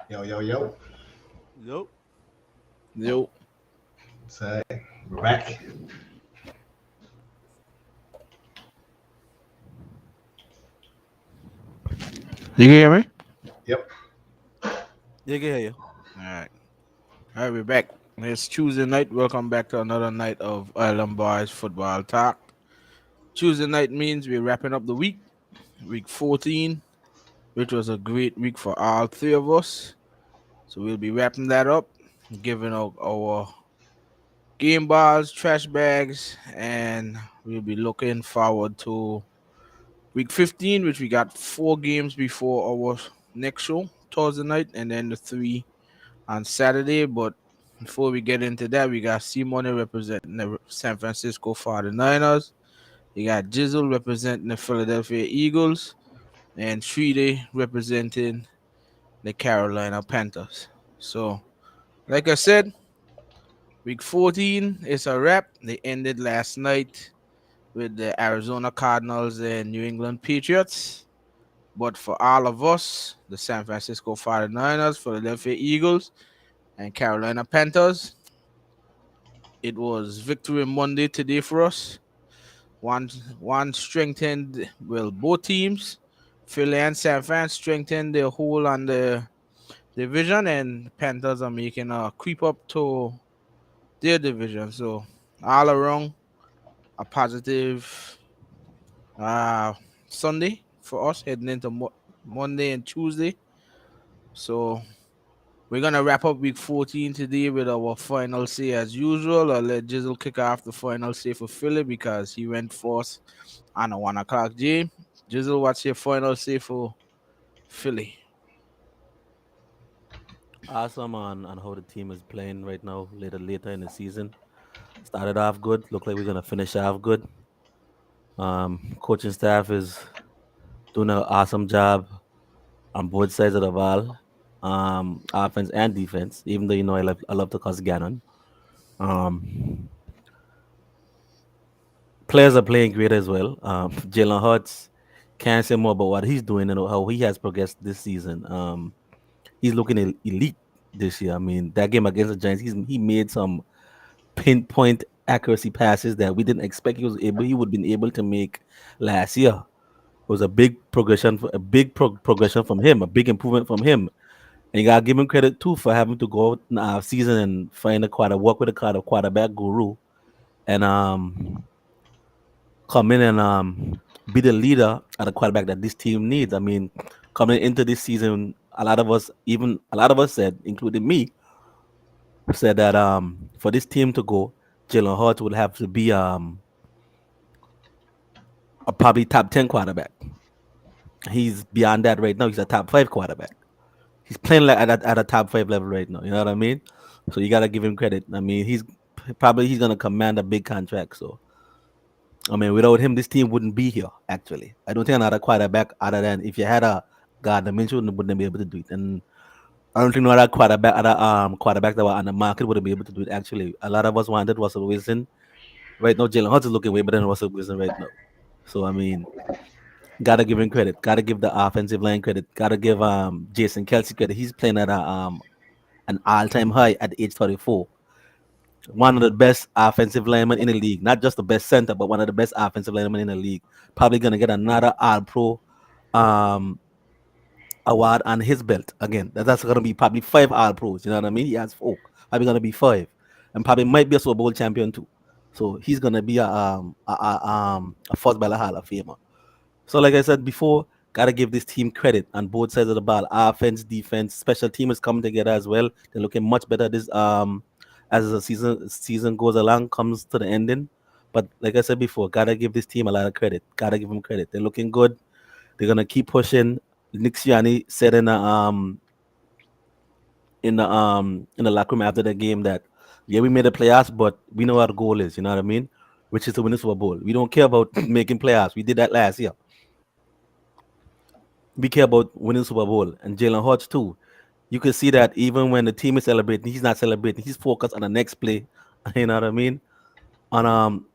Yo, yo, yo. Nope. Yo, So, we're back. you can hear me? Yep. Yeah, I can hear you. All right. All right, we're back. It's Tuesday night. Welcome back to another night of Island Boys Football Talk. Tuesday night means we're wrapping up the week 14, which was a great week for all three of us. So we'll be wrapping that up, giving out our game balls, trash bags, and we'll be looking forward to week 15, which we got 4 games before our next show, Thursday night, and then the 3 on Saturday. But before we get into that, we got Simone representing the San Francisco 49ers. You got Jizzle representing the Philadelphia Eagles. And Shrede representing the Carolina Panthers. So, like I said, week 14 is a wrap. They ended last night with the Arizona Cardinals and New England Patriots. But for all of us, the San Francisco 49ers, Philadelphia Eagles, and Carolina Panthers, it was Victory Monday today for us. One strengthened, well, both teams, Philly and San Fran, strengthened their hold on the division, and Panthers are making a creep up to their division. So all around, a positive uh Sunday for us heading into Monday and Tuesday. So we're gonna wrap up week 14 today with our final say as usual. I'll let Jizzle kick off the final say for Philly because he went first on a 1 o'clock game. Jizzle, what's your final say for Philly? Awesome on how the team is playing right now, later in the season. Started off good. Look like we're gonna finish off good. Coaching staff is doing an awesome job on both sides of the ball, offense and defense. Even though I love to cuss Gannon. Um, Players are playing great as well. Jalen Hurts can't say more about what he's doing and how he has progressed this season. He's looking elite this year. I mean, that game against the Giants, he made some pinpoint accuracy passes that we didn't expect he would been able to make last year. It was a big progression, progression from him, a big improvement from him. And you gotta give him credit too for having to go out in the off season and find work with a quarterback guru, and come in and be the leader at the quarterback that this team needs. I mean, coming into this season, a lot of us said, including me, said that for this team to go, Jalen Hurts would have to be a probably top 10 quarterback. He's beyond that right now. He's a top 5 quarterback. He's playing like at a top 5 level right now. You know what I mean? So you gotta give him credit. I mean, he's gonna command a big contract. So I mean, without him, this team wouldn't be here. Actually, I don't think another quarterback other than if you had a Gardner Minshew wouldn't be able to do it. And I don't think no other quarterback that were on the market would be able to do it. Actually, a lot of us wanted Russell Wilson. Right now, Jalen Hurts is looking way better than Russell Wilson right now. So I mean, gotta give him credit. Gotta give the offensive line credit. Gotta give Jason Kelsey credit. He's playing at an all-time high at age 34. One of the best offensive linemen in the league. Not just the best center, but one of the best offensive linemen in the league. Probably gonna get another All Pro um award on his belt again. That's gonna be probably 5 All Pros. You know what I mean? He has 4. Probably gonna be 5, and probably might be a Super Bowl champion too. So he's gonna be a first ballot Hall of Famer. So like I said before, gotta give this team credit on both sides of the ball. Offense, defense, special team is coming together as well. They're looking much better this as the season goes along, comes to the ending. But like I said before, gotta give this team a lot of credit. Gotta give them credit. They're looking good. They're gonna keep pushing. Nick Sirianni said in the locker room after the game that yeah, we made the playoffs, but we know what our goal is. You know what I mean? Which is to win the Super Bowl. We don't care about making playoffs. We did that last year. We care about winning Super Bowl, and Jalen Hurts too. You can see that even when the team is celebrating, he's not celebrating. He's focused on the next play. You know what I mean? On on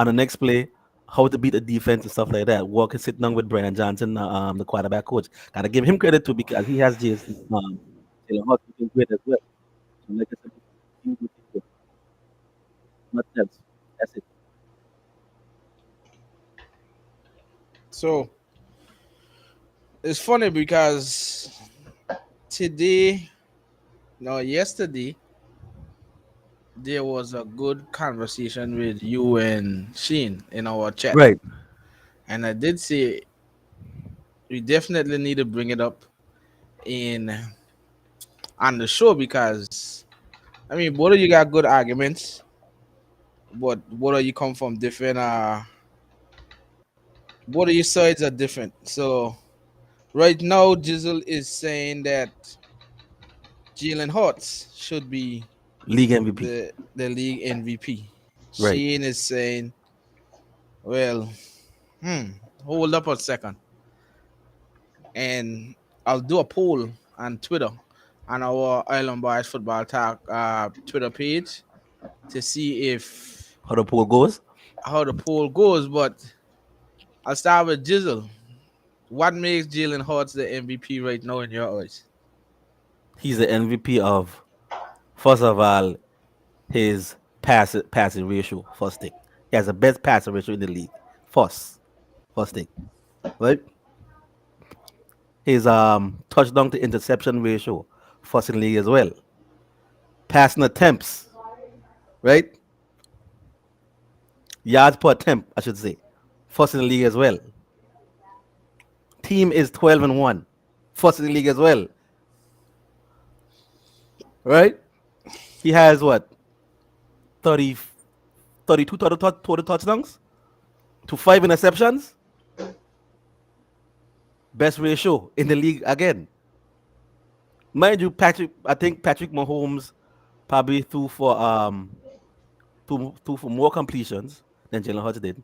the next play, how to beat the defense and stuff like that. Walking sitting down with Brian Johnson, the quarterback coach. Gotta give him credit too because he has Jason. Jalen Hurts looking great as well. So like I said, team looking good. Nothing else. That's it. So it's funny because today, no, yesterday, there was a good conversation with you and Sheen in our chat. Right. And I did say we definitely need to bring it up in on the show because I mean both of you got good arguments, but both of you come from different both of your sides are different. So right now Jizzle is saying that Jalen Hurts should be League MVP. the league MVP. Right. Sheen is saying, well, hmm, hold up a second. And I'll do a poll on Twitter on our Island Boys Football Talk Twitter page to see if How the poll goes? how the poll goes. But I'll start with Jizzle. What makes Jalen Hurts the MVP right now in your eyes? He's the MVP of, first of all, his passing ratio. First thing, he has the best passing ratio in the league. First thing, right? His touchdown to interception ratio, first in the league as well. Passing attempts, right? Yards per attempt, I should say, first in the league as well. Team is 12-1, first in the league as well, right? He has what 30, 32 total touchdowns to 5 interceptions. Best ratio in the league again. Mind you, I think Patrick Mahomes probably threw for more completions than Jalen Hurts did,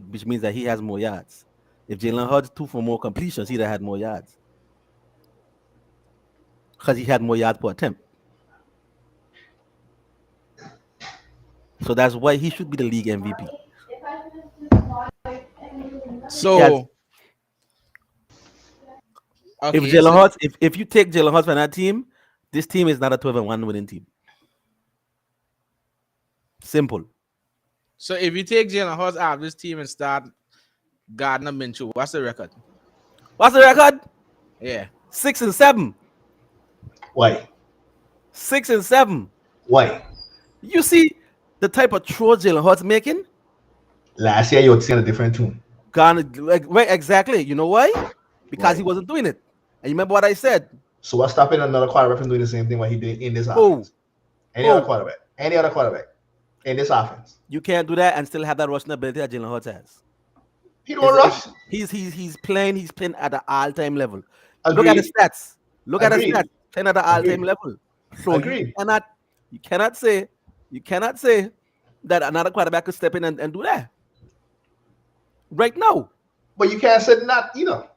which means that he has more yards. If Jalen Hurts threw for more completions, he'd have had more yards because he had more yards per attempt. So that's why he should be the league MVP. So If okay, Jalen so Hurts, if you take Jalen Hurts from that team, this team is not a 12-1 winning team. Simple. so if you take Jalen Hurts out of this team and start Gardner Minshew, what's the record? What's the record? Yeah. 6-7. Why? 6-7. Why? You see the type of throws Jalen Hurts making? Last year you were seeing a different tune. Right, exactly. You know why? Because he Right. wasn't doing it. And you remember what I said? So what's stopping another quarterback from doing the same thing what he did in this Who? offense? Any Who? other quarterback in this offense. You can't do that and still have that rushing ability that Jalen Hurts has. He don't rush. He's playing at the all-time level. Agreed. Look at the stats. Look at the Agreed. stats. Playing at the all-time Agreed. level. So Agreed. you cannot say that another quarterback could step in and do that. Right now. But you can't say not either.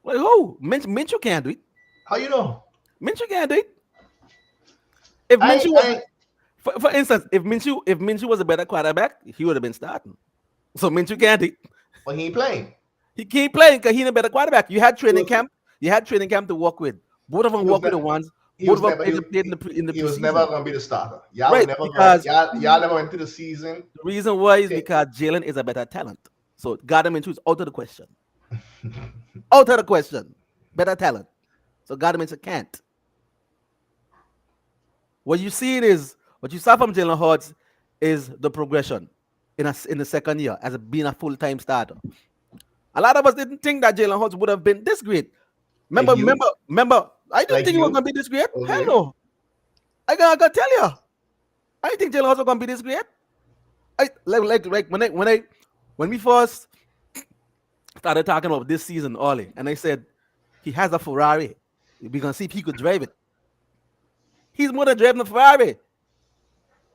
Like who? Minshew can't do it. How you know? Minshew can't do it. If Minshew was, for instance, if Minshew was a better quarterback, he would have been starting. So Minshew can't do it. But he ain't playing. He keep playing because he's a better quarterback. You had training camp. You had training camp to work with. Both of them work with the ones. Both of them played in the He was preseason. never gonna be the starter. Y'all Right, never because- y'all never went to the season. The reason why is Okay. because Jalen is a better talent. So Gardner Minshew is out of the question. Out of the question. Better talent. So Gardner Minshew can't. What you saw from Jalen Hurts is the progression in the second year as being a full-time starter. A lot of us didn't think that Jalen Hurts would have been this great. Remember, I didn't Like think he was you? gonna be this great. Okay. Hell no. I gotta tell you. I didn't think Jalen Hurts was gonna be this great. I like when we first started talking about this season early, and I said he has a Ferrari. We're gonna see if he could drive it. He's more than driving a Ferrari.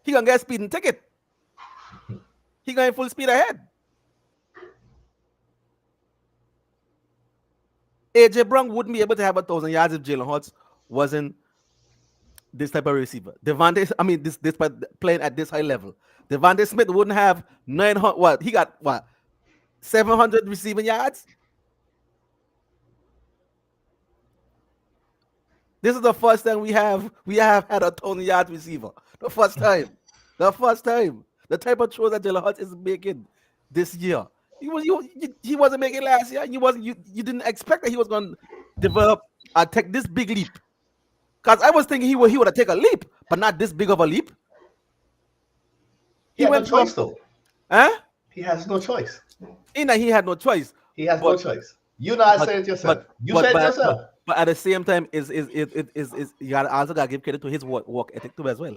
He gonna get a speeding ticket. He going full speed ahead. AJ Brown wouldn't be able to have 1,000 yards if Jalen Hurts wasn't this type of receiver. This playing at this high level. Devontae Smith wouldn't have 900. What he got? What 700 receiving yards? This is the first time we have had a Tony Yard receiver. The first time. The first time. The type of throws that Jalen Hurts is making this year. He wasn't making last year. You didn't expect that he was going to develop take this big leap. Because I was thinking he would have taken a leap, but not this big of a leap. He had went no choice though. Huh? He has no choice. In that he had no choice. He has no choice. You not said it yourself. You said it yourself. But at the same time, is you also gotta give credit to his work ethic too as well.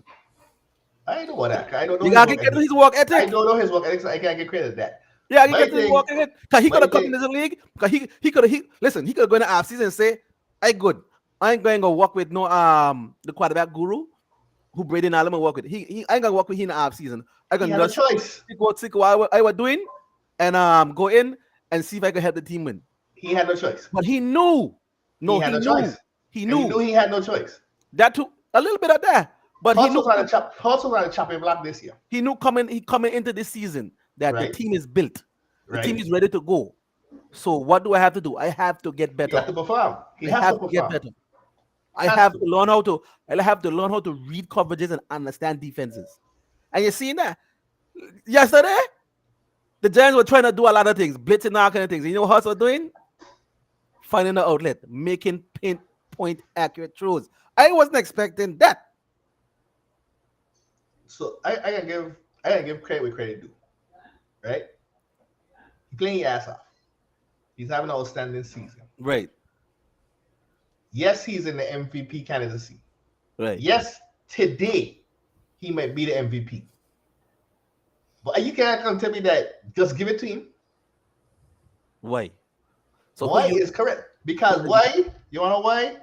I know that. I don't know. You gotta give credit to his work ethic. I don't know his work ethic, so I can't give credit to that. Yeah, he get his work ethic. Because he could have come in this league. Because he could have gone in the off season and say, "Hey, good. I ain't going to work with no the quarterback guru who Braden Allen will work with. He I ain't gonna work with him in the off season. I can just see what I was doing and go in and see if I can help the team win." He had no choice. But he knew. No, he knew. He knew he had no choice. That took a little bit of that. But he knew trying to chop him block this year. He knew coming into this season that the team is built. The team is ready to go. So what do I have to do? I have to get better. You have to perform. I have to get better. I have to learn how to read coverages and understand defenses. And you seen that yesterday, the Giants were trying to do a lot of things, blitzing, all kind of things. You know what Hurts was doing? Finding the outlet, making pinpoint accurate throws. I wasn't expecting that. So I can give credit where credit due. Right? He's playing his ass off. He's having an outstanding season. Right. Yes, he's in the MVP candidacy. Right. Yes, today he might be the MVP. But you can't come tell me that just give it to him. Why? So why is correct? Because why? You wanna know why?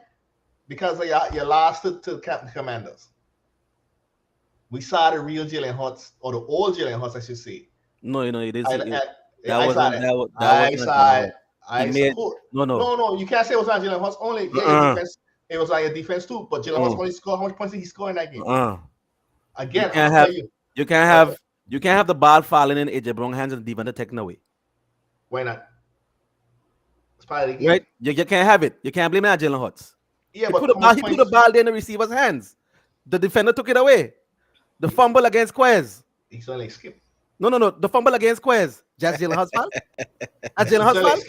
Because you lost it to the Commanders. We saw the real Jalen Hurts, or the old Jalen Hurts, I should say. No, it is. No. You can't say it was on Jalen Hurts only. Yeah, defense, it was on your defense too. But Jalen Hurts only scored how much points did he score in that game? Again, you can't have the ball falling in AJ Brown hands and defender taken away. Why not? It's part of the game. Right? You can't have it. You can't blame it on Jalen Hurts. Yeah, he put the ball there in the receiver's hands. The defender took it away. The fumble against Quez. He's only skipped. No. The fumble against Quez. Just Jalen Hurts' fault? That's Jalen Hurts'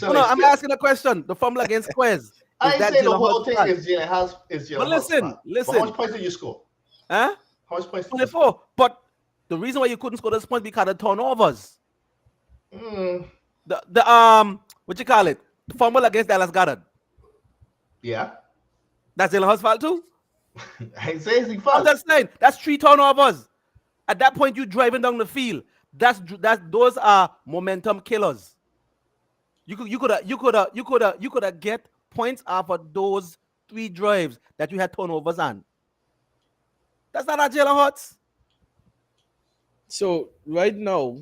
fault? No, I'm asking a question. The fumble against Quez. I ain't saying the whole thing is Jalen Hurts. But listen. But how much points did you score? Huh? How much points? 24. But the reason why you couldn't score those points because of turnovers. The what you call it? Fumble against Dallas Goedert. Yeah. That's Jalen Hurts' fault too? I ain't saying it's fault. I'm just saying that's 3 turnovers. At that point, you driving down the field. Those are momentum killers. You could get points off of those 3 drives that you had turnovers on. That's not a Jalen Hurts. So right now,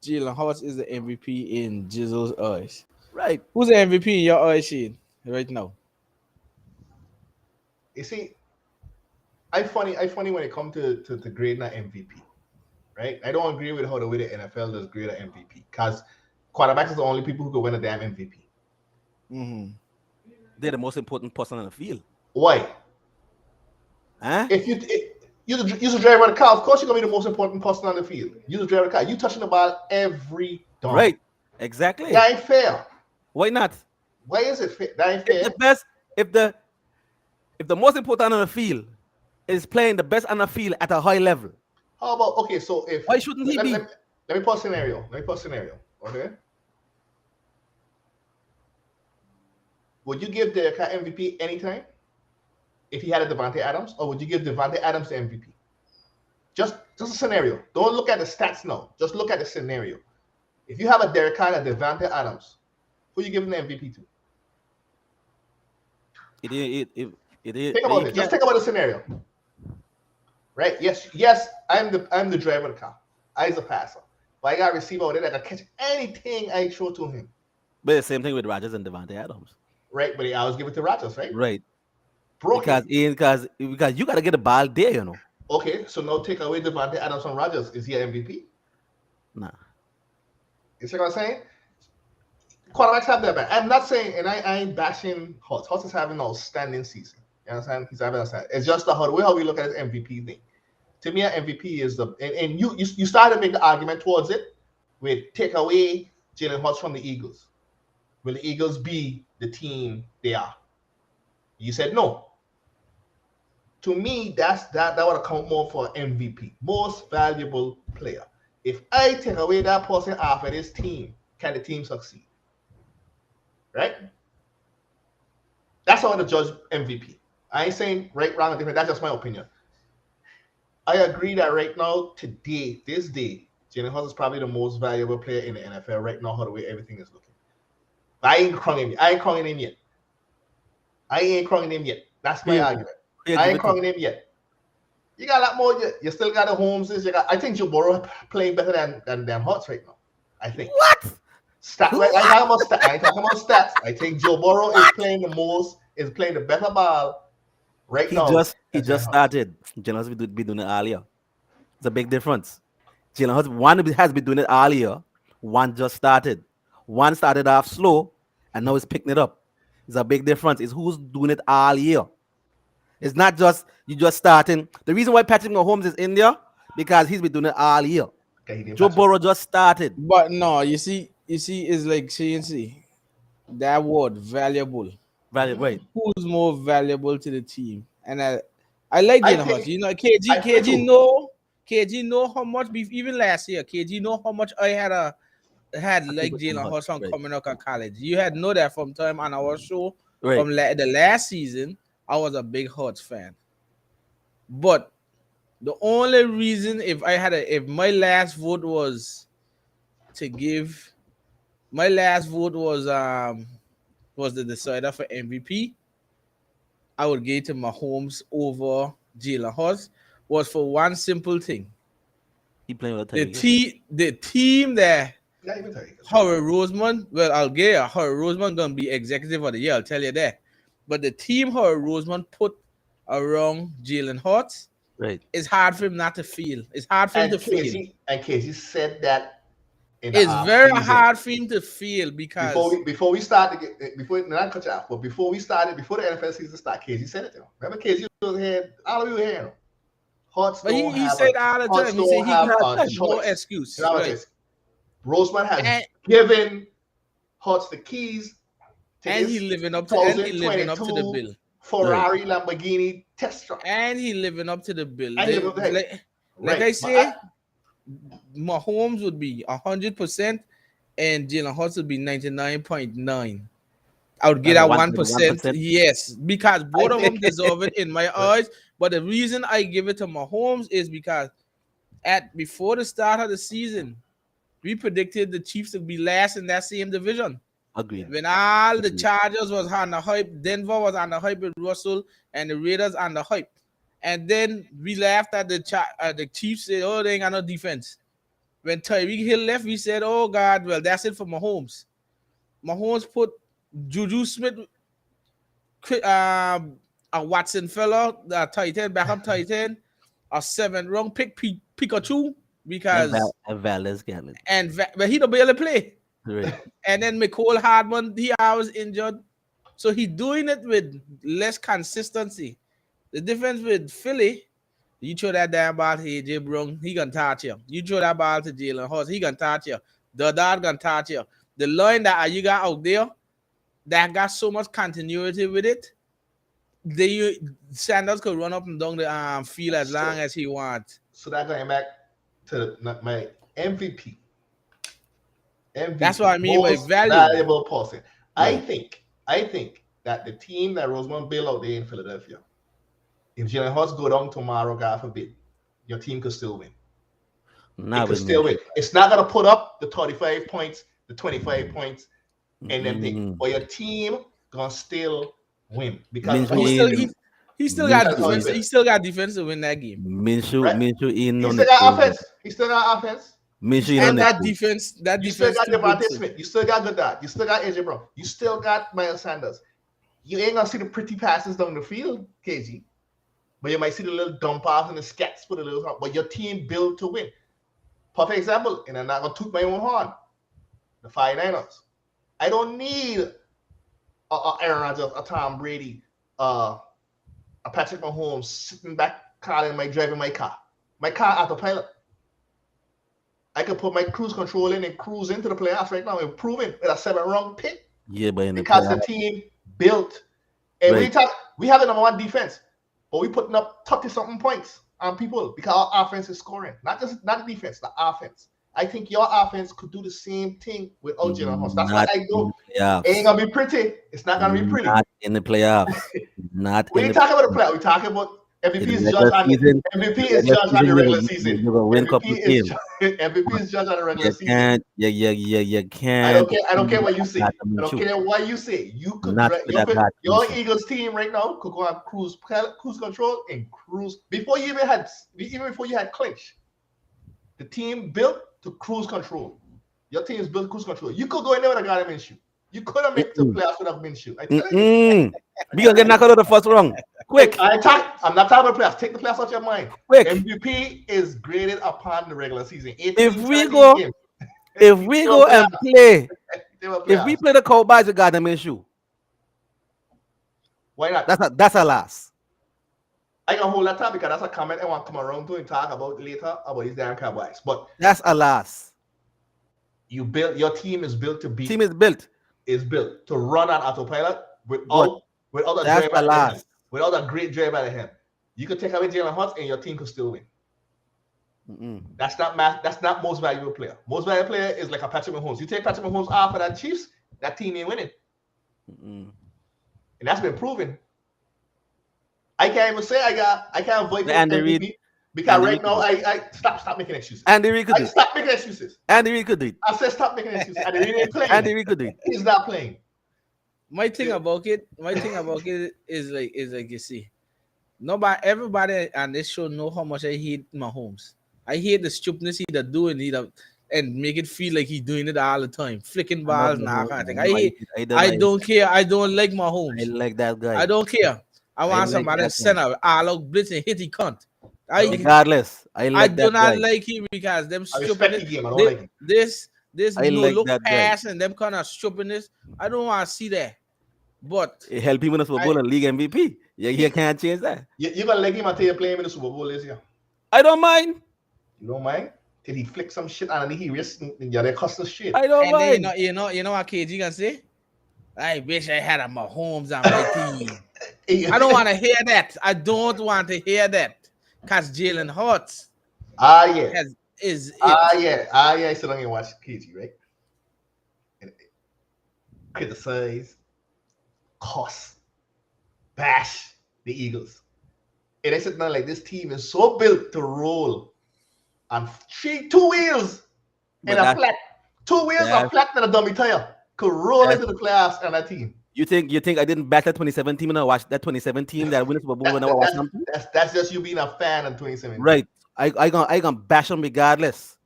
Jalen Hurts is the MVP in Jizzle's eyes. Right. Who's the MVP in your eyes, Shane? Right now. You see, I funny when it comes to grading an MVP. Right? I don't agree with how the way the NFL does grade an MVP because quarterbacks are the only people who could win a damn MVP. Mm-hmm. They're the most important person on the field. Why? Huh? If you're the driver of the car, of course you're gonna be the most important person on the field. You're the driver of the car. You touching the ball every down. Right. Exactly. That ain't fair. Why not? Why is it fair? That ain't fair. If the most important on the field is playing the best on the field at a high level. How about so if why shouldn't he be? Let me put a scenario. Okay. Would you give the MVP anytime if he had a Devontae Adams, or would you give Devontae Adams the MVP? Just a scenario. Don't look at the stats now. Just look at the scenario. If you have a Derek Carr and a Devontae Adams, who are you giving the MVP to? It is. Think about it. Just think about the scenario. Right? Yes. I'm the driver of the car. I'm the passer. But I got a receiver over there that can catch anything I throw to him. But the same thing with Rodgers and Devontae Adams. Right, but I always give it to Rodgers, right? Right. Because you got to get the ball there, you know. Okay, so now take away Devontae Adams from Rodgers. Is he an MVP? Nah. You see what I'm saying? quarterbacks have their back. I'm not saying, and I ain't bashing Hutz. Hutz is having an outstanding season. You understand? He's having a It's just the way how we look at his MVP thing. To me, an MVP is and you started to make the argument towards it with take away Jalen Hurts from the Eagles. Will the Eagles be the team they are? You said no. To me, that would account more for MVP, most valuable player. If I take away that person off of this team, can the team succeed? Right? That's how I judge MVP. I ain't saying right, wrong, or different. That's just my opinion. I agree that right now, today, this day, Jalen Hurts is probably the most valuable player in the NFL right now, how the way everything is looking. But I ain't crowning him. I ain't crowning him yet. That's my argument. I ain't crowning him yet. You got a lot more. You still got the Holmeses. I think Joe Burrow playing better than Hurts right now. I think. What? I ain't talking about stats. I think Joe Burrow is playing the better ball right now. He just started. Jalen Hurts be doing it earlier. It's a big difference. Jalen Hurts, one has been doing it earlier. One just started. One started off slow, and now he's picking it up. It's a big difference. It's who's doing it earlier. It's not just you just starting. The reason why Patrick Mahomes is in there because he's been doing it earlier. Okay, Joe Burrow just started. But no, you see, it's like CNC. That word valuable. Valuable, right? Who's more valuable to the team? And I like Jalen Hurts. You know, KG know how much even last year. KG know how much I had like Jalen Hurts from coming out of college. You had know that from time on our show from the last season. I was a big Hurts fan, but the only reason if my last vote was to give, my last vote was the decider for MVP. I would give to Mahomes over Jalen Hurts was for one simple thing. He playing with the team there. Howard Roseman, well, I'll get you. Howard Roseman gonna be executive of the year. I'll tell you that. But the team Howard Roseman put around Jalen Hurts, it's hard for him not to feel. It's hard for him to feel. And Casey said that. It's very hard for him to feel because before we started, not cut you off, but before the NFL season started, Casey said it to him. Remember, Casey was here. All of you were here. Hurts, but he said all the time. He said he had no excuse. Roseman has given Hurts the keys. And he living up to the bill. Ferrari, Lamborghini, test truck. And he living up to the bill. Like I say, Mahomes would be 100% and Jalen Hurts would be 99.9. I would get that 1%. Yes, because both of them deserve it in my eyes. But the reason I give it to Mahomes is because before the start of the season, we predicted the Chiefs would be last in that same division. Agreed. When all the Chargers was on the hype, Denver was on the hype with Russell, and the Raiders on the hype. And then we laughed at the Chiefs said, "Oh, they ain't got no defense." When Tyreek Hill left, we said, "Oh God, well that's it for Mahomes." Mahomes put Juju Smith, a Watson fella, the tight end, backup tight end, a 7th round pick, Pikachu, because and Valdez Gallon. But he don't barely play. Right. And then McCall Hardman, he was injured. So he's doing it with less consistency. The difference with Philly, you throw that damn ball to AJ Brown, he gonna touch you. You throw that ball to Jalen Hurts, he gonna touch you. The dog gonna touch you. The line that you got out there, that got so much continuity with it, Sanders could run up and down the field as long as he wants. So that going back to my MVP. That's what I mean by valuable person. Right. I think that the team that Roseman built out there in Philadelphia, if Jalen Hurts go down tomorrow, God forbid, your team could still win. It could still win. It's not gonna put up the 35 points, the 25 points, and them things, but your team gonna still win because he still got defense. He still got defense to win that game. Minshew he still got offense. He still got offense. And that defense. You still got Devontae Smith. You still got Goddard. You still got AJ Brown. You still got Miles Sanders. You ain't gonna see the pretty passes down the field, KG. But you might see the little dump off and the scats for the little. But your team built to win. Perfect example, and I'm not gonna toot my own horn. The 49ers. I don't need a Aaron Rodgers, a Tom Brady, a Patrick Mahomes sitting back calling driving my car. My car autopilot. I can put my cruise control in and cruise into the playoffs right now, improving with a 7-round pick. Yeah, but in the because the playoffs, team built. And right. we have the number one defense, but we putting up 30-something points on people because our offense is scoring. Not the defense, the offense. I think your offense could do the same thing without Jalen Hurts. That's why Not I in don't. the playoffs. It ain't gonna be pretty. It's not gonna be pretty. Not in the playoffs. Not We in ain't the talking about the playoffs. We talking about in MVP the is regular judged on season. MVP The is regular judged on the season, regular season. you're gonna win a couple MVP of games. MVP is judged on the regular You season. can't. You can't. I don't care what you say. I don't Shoot. care what you say. You could Not with that God your shoot. Eagles team right now could go on cruise control and cruise before you even before you had clinch. The team built to cruise control. Your team is built to cruise control. You could go in there with a guy Minshew. You could have made the playoffs without Minshew. I tell you. We gonna get knocked out of the first round. Quick. I'm not talking about playoffs. Take the playoffs out of your mind. Quick. MVP is graded upon the regular season. If we go and play, if we play the Cowboys with God Minshew, why not? That's a loss. I can hold that time because that's a comment I want to come around to and talk about later about these damn Cowboys. But that's a loss. Your team is built to beat. Team is built to run on autopilot without a drive at him. Without a great drive at him. You could take away Jalen Hurts and your team could still win. That's not most valuable player. Most valuable player is like a Patrick Mahomes. You take Patrick Mahomes off of that Chiefs, that team ain't winning. And that's been proven. I can't even say I can't vote for MVP because right now I stop making excuses. Andy Reid could do it. Stop making excuses. Andy Reid could do it. I said stop making excuses. Andy Reid ain't playing. Andy Reid could do it. He's not playing. My thing about it is like you see, everybody on this show know how much I hate Mahomes. I hate the stupidness he doing and make it feel like he's doing it all the time, flicking balls and that kind of thing. I don't care. I don't like Mahomes. I like that guy. I don't care. I want somebody to send a all-out blitz and hit the cunt. Regardless, I do not like him because them stupidness. This no look pass and them kind of stupidness. I don't want to see that. But it helped him win the Super Bowl and league MVP. Yeah, you can't change that. You're gonna let him until you play him in the Super Bowl this year. I don't mind. You don't mind? Till he flick some shit and he risk they cost us shit. I don't mind. Then, you know what KG gonna say? I wish I had a Mahomes on my team. I don't want to hear that. I don't want to hear that. Cause Jalen Hurts. Is it. I sit down and watch KG, right? And criticize, cuss, bash the Eagles. And I sit down like this team is so built to roll on two wheels and a flat. 2 wheels are flat than a dummy tire. Could roll into the playoffs and that team. You think I didn't back that 2017 when I watched that 2017 that win the Super Bowl when I watched something? That's just you being a fan in 2017. Right. I gonna bash them regardless.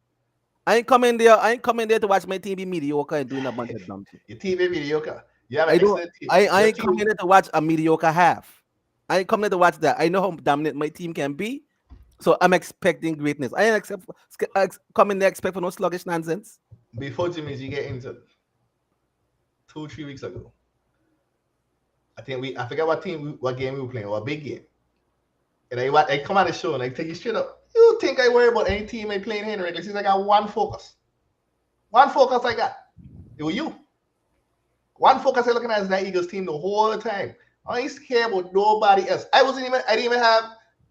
I ain't coming there to watch my team be mediocre and doing a bunch of dumb shit. Your team is mediocre. I ain't coming there to watch a mediocre half. I ain't coming there to watch that. I know how dominant my team can be. So I'm expecting greatness. I ain't coming there expect for no sluggish nonsense. Before Jimmy G get injured 2-3 weeks ago, I forget what game we were playing, or a big game. And I come on the show and I take you straight up. You think I worry about any team I playing here in the regular season? I got one focus. One focus I got. It was you. One focus I looking at is that Eagles team the whole time. I used to care about nobody else. I didn't even have.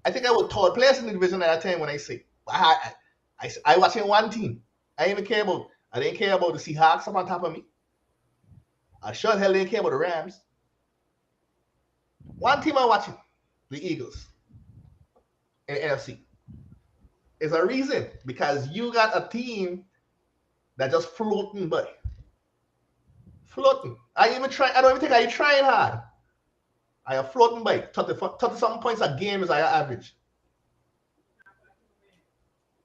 I think I was third place in the division at that time when I say I watching one team. I didn't care about the Seahawks up on top of me. I sure as hell didn't care about the Rams. One team I'm watching, the Eagles in the NFC. Is a reason because you got a team that just floating by. Floating. I don't even think I trying hard. I am floating by 30-something points a game is our average.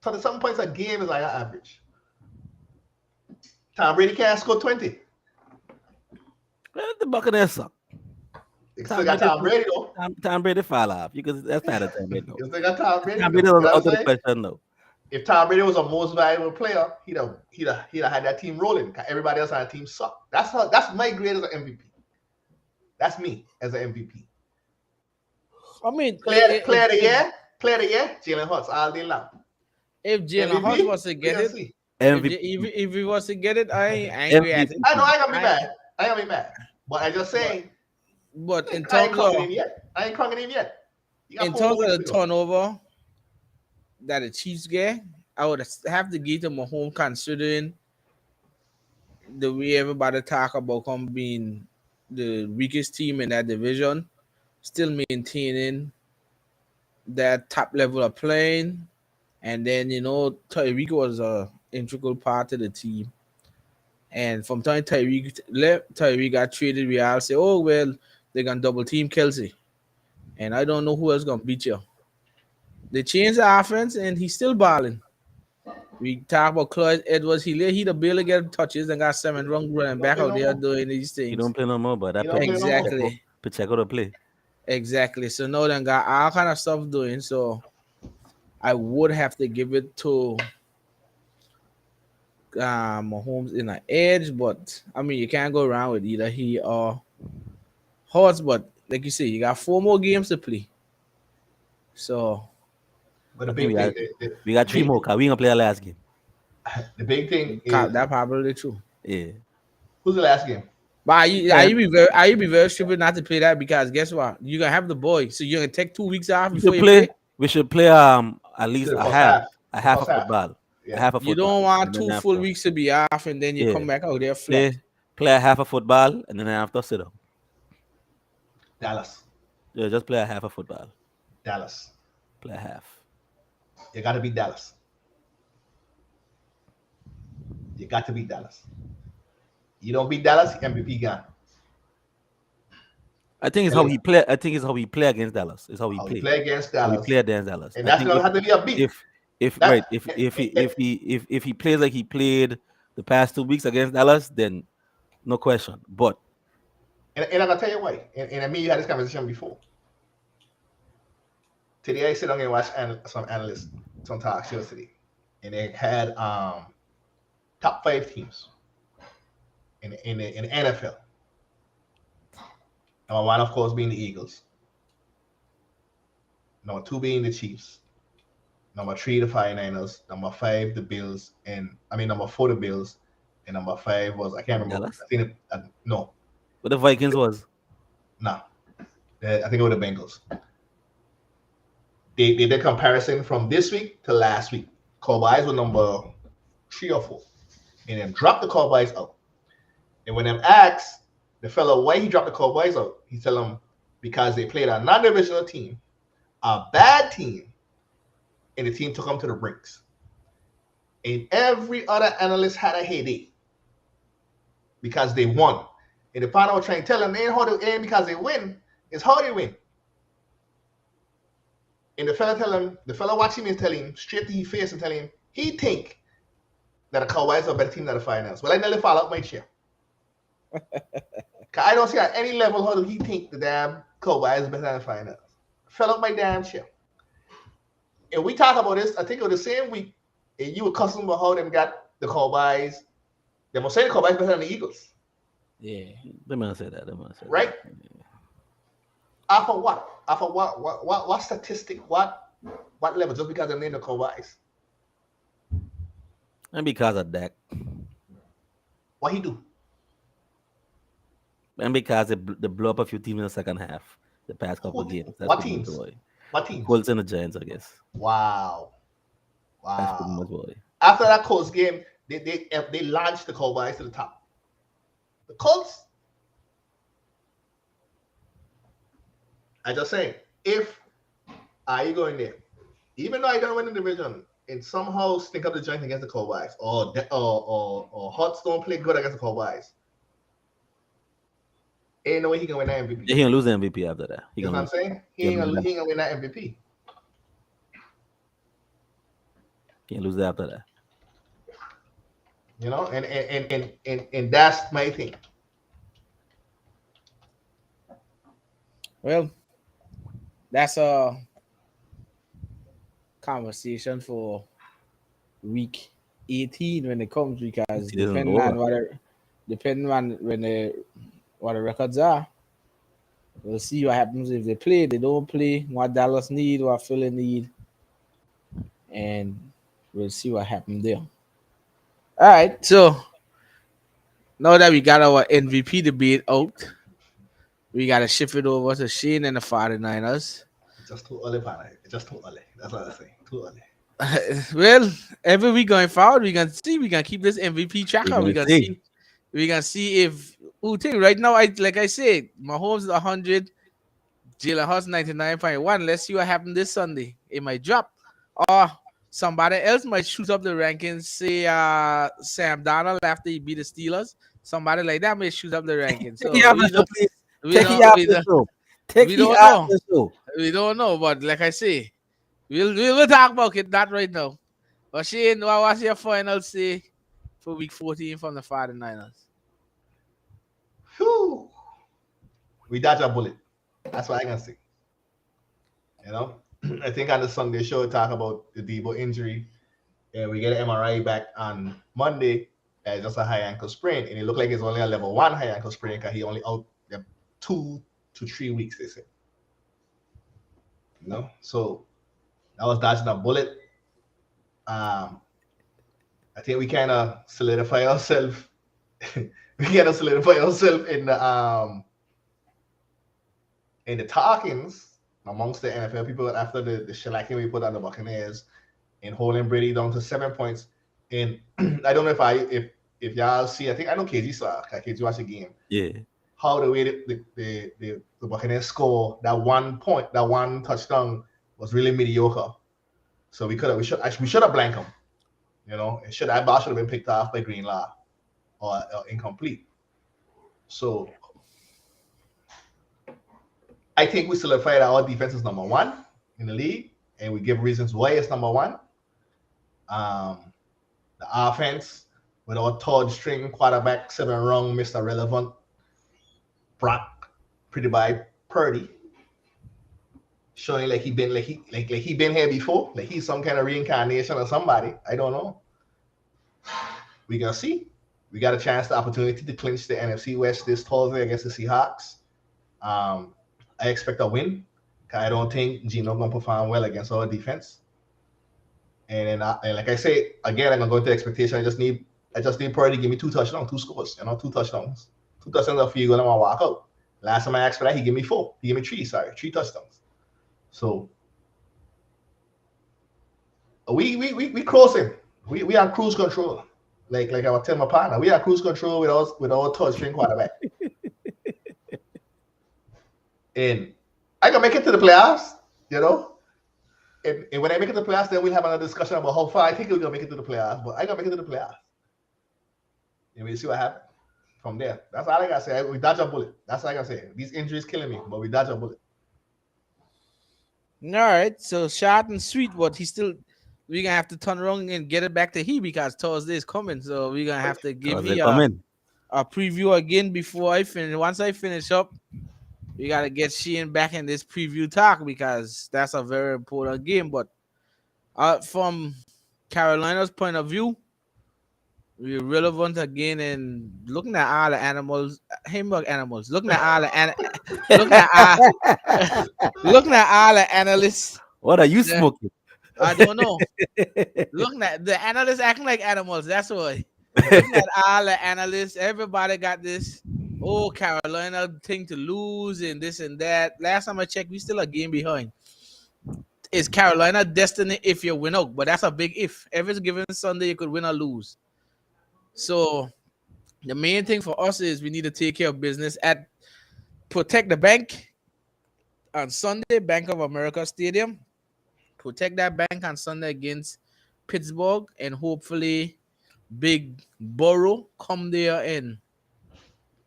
30-something points a game is our average. Tom Brady can't score 20. The Buccaneers suck. You still got Tom Brady though. Tom Brady fall off. That's not a Tom Brady. You still got Tom Brady. Tom Brady out of the question, no. If Tom Brady was a most valuable player, he'd have had that team rolling. 'Cause everybody else on the team sucked. That's my grade as an MVP. That's me as an MVP. I mean, Player of the year, Jalen Hurts all day long. if Jalen Hurts MVP, was to we get gonna it, see. if he was to get it, I ain't angry at it. MVP I know team. I ain't gonna be I mad. I ain't gonna be mad. But I just but saying, but I ain't crunking him yet. I ain't crunking him yet. You got in 4 more terms weeks of to the go. turnover that the Chiefs get, I would have to give them a home considering the way everybody talk about them being the weakest team in that division, still maintaining that top level of playing. And then, Tyreek was a integral part of the team. And from time Tyreek left, Tyreek got traded. We all say, oh, well, they're going to double team Kelsey. And I don't know who else going to beat you. They changed the offense, and he's still balling. We talk about Clyde Edwards. He the barely get touches and got 7 running You don't back play out no there more. doing these He things. don't play no more, but that You don't play no more. Exactly. Pacheco to play. Exactly. So now they got all kind of stuff doing. So I would have to give it to Mahomes in an edge, but I mean you can't go around with either he or Horse. But like you say, you got 4 more games to play. So But I think we the got 3 big more. Cause we gonna play our last game. the big thing is that probably true. Yeah. who's the last game? But Yeah. are you be very stupid not to play that because guess what? You're gonna have the boy, so you're gonna take 2 weeks off We before should you play. play. We should play at To least the first half. a The half first of half. football, a Yeah. half of You football, don't want and then 2 full after, weeks to be off and then you yeah, come back out there flat. play a half of football, and then after sit down. Dallas. Yeah, just play a half of football. Dallas. Play a half. You gotta beat Dallas. You got to beat Dallas. You don't beat Dallas, MVP gone. I think it's Tell how you he play. I think it's how he play against Dallas. It's how he how we play. play against How he Dallas. play against Dallas. And I that's think gonna have to be a beat. if That right if he plays like he played the past 2 weeks against Dallas, then no question. But and I'm gonna tell you why. And I mean you had this conversation before. Today I sit down and watch some analysts, some talk shows today. And they had top 5 teams in the NFL. Number 1, of course, being the Eagles. Number 2 being the Chiefs. Number 3, the 49ers. Number 5, the Bills. And I mean, number 4, the Bills. And number 5 was, I can't remember. Dallas. I think, no, but the Vikings was no. I think it was the Bengals. They did a comparison from this week to last week. Cowboys were number 3 or 4. And then dropped the Cowboys out. And when them asked the fellow why he dropped the Cowboys out, he tell them because they played a non-divisional team, a bad team, and the team took them to the brinks. And every other analyst had a headache because they won. And the partner was trying to tell them, ain't because they win, it's how they win. And the fellow watching me and telling him straight to his face and telling him he think that the Cowboys are a better team than the finals. Well, I nearly fall out my chair. Cause I don't see at any level how do he think the damn Cowboys is better than the finals. Fell out my damn chair. And we talked about this, I think it was the same week, and you were cussing about how them got the Cowboys. They must say the Cowboys better than the Eagles. Yeah. they must say that. They must say Right? that. Off of what? Off of what statistic? What level? Just because they named the Cowboys. And because of that, What he do? and because they blow up a few teams in the second half, the past couple of games. That's What pretty much teams? why. What teams? Colts and the Giants, I guess. Wow. That's pretty much Wow. why. After that Colts game, they launched the Cowboys to the top. The Colts, I just saying, if you going there, even though I don't win the division, and somehow stink up the joint against the Cowboys, or Hurts don't play good against the Cowboys, ain't no way he can win that MVP. Yeah, he gonna lose the MVP after that. He You know what gonna I'm lose. saying? He ain't gonna win that MVP. He gonna lose it after that. You know, and that's my thing. Well, that's a conversation for week 18 when it comes, because Season over. depending on what the records are, we'll see what happens if they play, they don't play, what Dallas need, what Philly need, and we'll see what happens there. All right, so now that we got our MVP debate out, we got to shift it over to Shane and the 49ers. It's just too early, man. It's just too early. That's what I say. Too early. Well, every week going forward, we gonna keep this MVP We're tracker. gonna see. We gonna see if who think right now. I said, Mahomes is 100, Jalen Hurts 99.1. Let's see what happens this Sunday. It might drop, or somebody else might shoot up the rankings. Say Sam Darnold after he beat the Steelers. Somebody like that may shoot up the rankings. Take it So off the show, please. we Take it don't off we the don't, show. we Take it don't off know. the show. We don't know, but like I say, we'll talk about it not right now. But Shane, what was your final say for week 14 from the 49ers? Whew. We dodge a bullet. That's what I can say. You know, I think on the Sunday show we talk about the Debo injury, and we get an MRI back on Monday. Just a high ankle sprain, and it looked like it's only a level 1 high ankle sprain because he only out 2 to 3 weeks. They say. You know, so that was dodging a bullet. I think we kind of solidify ourselves. We kind of solidify ourselves in the talkings amongst the NFL people after the shellacking we put on the Buccaneers and holding Brady down to 7 points. And I don't know if y'all see. I think I know KG saw. KG watched the game. Yeah. How the way the Buccaneers score that 1 point, that 1 touchdown was really mediocre. So we should have blanked them. You know, that ball should have been picked off by Greenlaw or incomplete. So I think we solidified our defense is number 1 in the league, and we give reasons why it's number 1. The offense with our third string quarterback, 7 rung, Mr. Relevant, Brock, pretty by Purdy, showing like he been here before, like he's some kind of reincarnation of somebody. I don't know. We gonna see. We got a chance, the opportunity to clinch the NFC West this Thursday against the Seahawks. I expect a win. I don't think Gino gonna perform well against our defense. And like I say again, I'm gonna go into expectation. I just need Purdy to give me 2 touchdowns, 2 scores. 2 touchdowns, 2 touchdowns of field goal, and I walk out. Last time I asked for that, he gave me 4. He gave me 3. Sorry, 3 touchdowns. So we crossing. We on cruise control. Like I was telling my partner, we are cruise control with our third string quarterback. And I can make it to the playoffs, you know. And when I make it to the playoffs, then we'll have another discussion about how far I think we're gonna make it to the playoffs. But I gotta make it to the playoffs. And we'll see what happens from there. That's all I gotta say. We dodge a bullet. That's all I gotta say. These injuries killing me, but we dodge a bullet. All right, so short and sweet, but we're gonna have to turn around and get it back to he because Thursday is coming. So we're gonna have to give They me come in. a preview again before I finish. Once I finish up, we gotta get Sheehan back in this preview talk because that's a very important game. But from Carolina's point of view, we're relevant again and looking at all the animals, hamburg animals, looking at all the analysts. What are you smoking? I don't know. Looking at the analysts acting like animals. That's why. Looking at all the analysts, everybody got this. Oh, Carolina thing to lose and this and that. Last time I checked, we still a game behind. Is Carolina destiny if you win out? But that's a big if. Every given Sunday, you could win or lose. So the main thing for us is we need to take care of business at protect the bank on Sunday, Bank of America Stadium. Protect that bank on Sunday against Pittsburgh, and hopefully Big Burrow come there and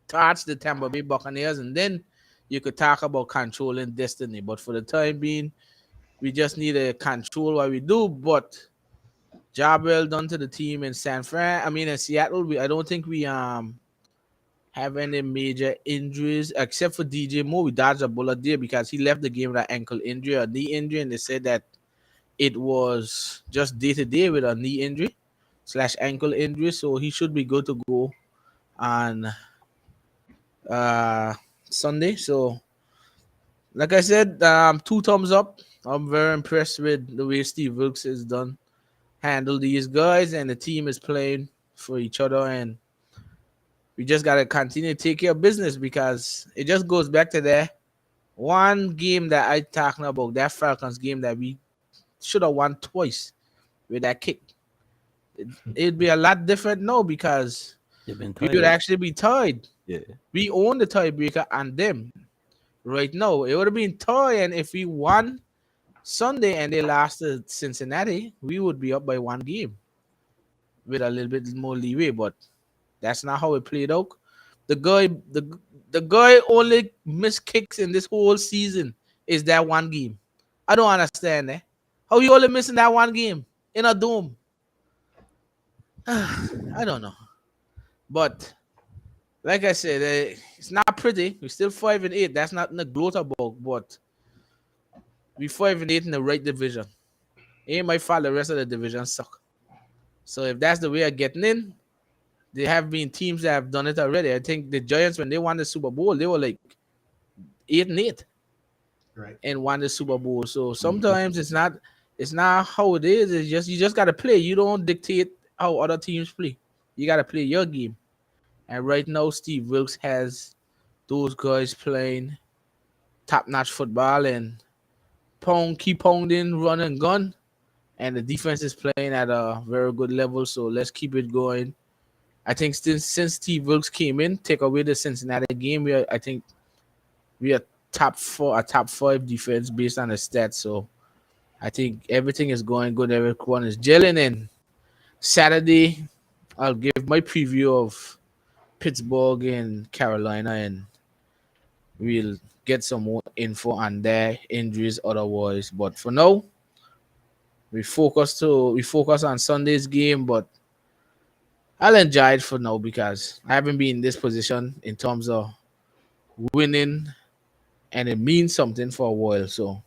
touch the Tampa Bay Buccaneers, and then you could talk about controlling destiny. But for the time being, we just need to control what we do. But job well done to the team in in Seattle. I don't think we have any major injuries except for DJ Moore. We dodged a bullet there because he left the game with an ankle injury or knee injury, and they said that it was just day to day with a knee injury / ankle injury, so he should be good to go on Sunday. So, like I said, 2 thumbs up. I'm very impressed with the way Steve Wilkes has done handle these guys, and the team is playing for each other, and we just gotta continue to take care of business because it just goes back to that one game that I talking about, that Falcons game that we should have won twice with that kick. It'd be a lot different now because You've been we tired. would actually be tied. Yeah. We own the tiebreaker on them right now. It would have been tied, and if we won Sunday and they lost to Cincinnati, we would be up by 1 game with a little bit more leeway. But that's not how it played out. The guy only missed kicks in this whole season is that 1 game. I don't understand that. How you only missing that 1 game in a dome? I don't know. But like I said, it's not pretty. We're still 5-8. That's not the gloat about, but we 5-8 in the right division. Ain't my fault the rest of the division suck. So if that's the way of getting in, there have been teams that have done it already. I think the Giants, when they won the Super Bowl, they were like 8-8 Right. and won the Super Bowl. So sometimes it's not how it is. It's just you just gotta play. You don't dictate how other teams play. You gotta play your game. And right now, Steve Wilkes has those guys playing top-notch football and keep pounding, run and gun. And the defense is playing at a very good level. So let's keep it going. I think since Steve Wilkes came in, take away the Cincinnati game, I think we are top 5 defense based on the stats. So I think everything is going good. Everyone is gelling in. Saturday, I'll give my preview of Pittsburgh and Carolina, and we'll get some more info on their injuries otherwise. But for now, we focus on Sunday's game, but I'll enjoy it for now because I haven't been in this position in terms of winning, and it means something for a while. So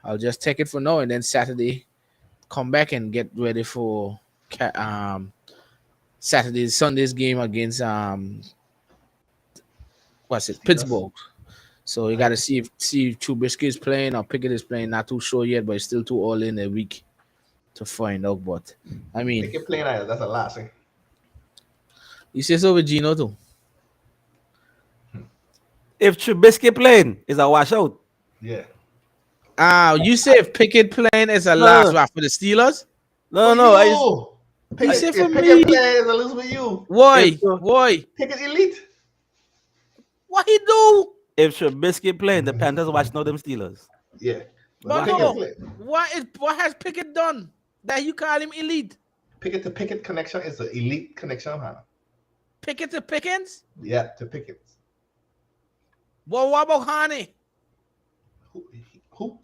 I'll just take it for now, and then Saturday, come back and get ready for Sunday's game against Pittsburgh. So you got to see if Trubisky is playing or Pickett is playing. Not too sure yet, but it's still too early in the week to find out. But I mean, Pickett playing either. That's a last thing. You say so with Gino too. If Trubisky playing, is a washout. Yeah. You say if Pickett playing is a last for the Steelers? No. Pickett, say for Pickett me. playing is a lose with you. Why? Why? Pickett elite. What he do? If Trubisky playing, the Panthers watch now them Steelers. Yeah. But Pickett no, play. what has Pickett done that you call him elite? Pickett to Pickett connection is the elite connection, huh? Pickett to Pickens? Yeah, to Pickett. Well, what about Honey? Who?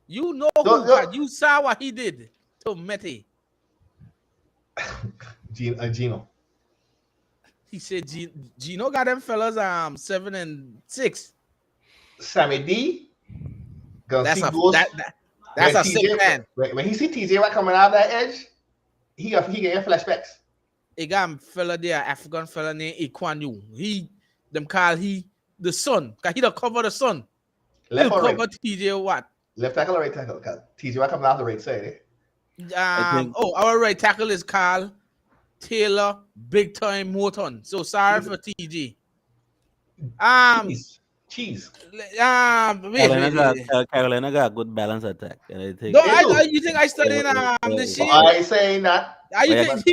You know who? No. You saw what he did to Mete. Gino. He said Gino got them fellas 7 and 6. Sammy D. That's a sick man. When he see TJ Watt coming out of that edge, he get flashbacks. He got a fella there, African fella named Ikwanyu. He the sun, cause he don't cover the sun. Left He'll or cover right? TJ Watt. Left tackle or right tackle? Because TJ Watt coming out the right side. Our right tackle is Carl Taylor, big time Morton. So sorry for TJ. Cheese. Carolina got a good balance attack. And I think You think I studied this year? I ain't saying that. You think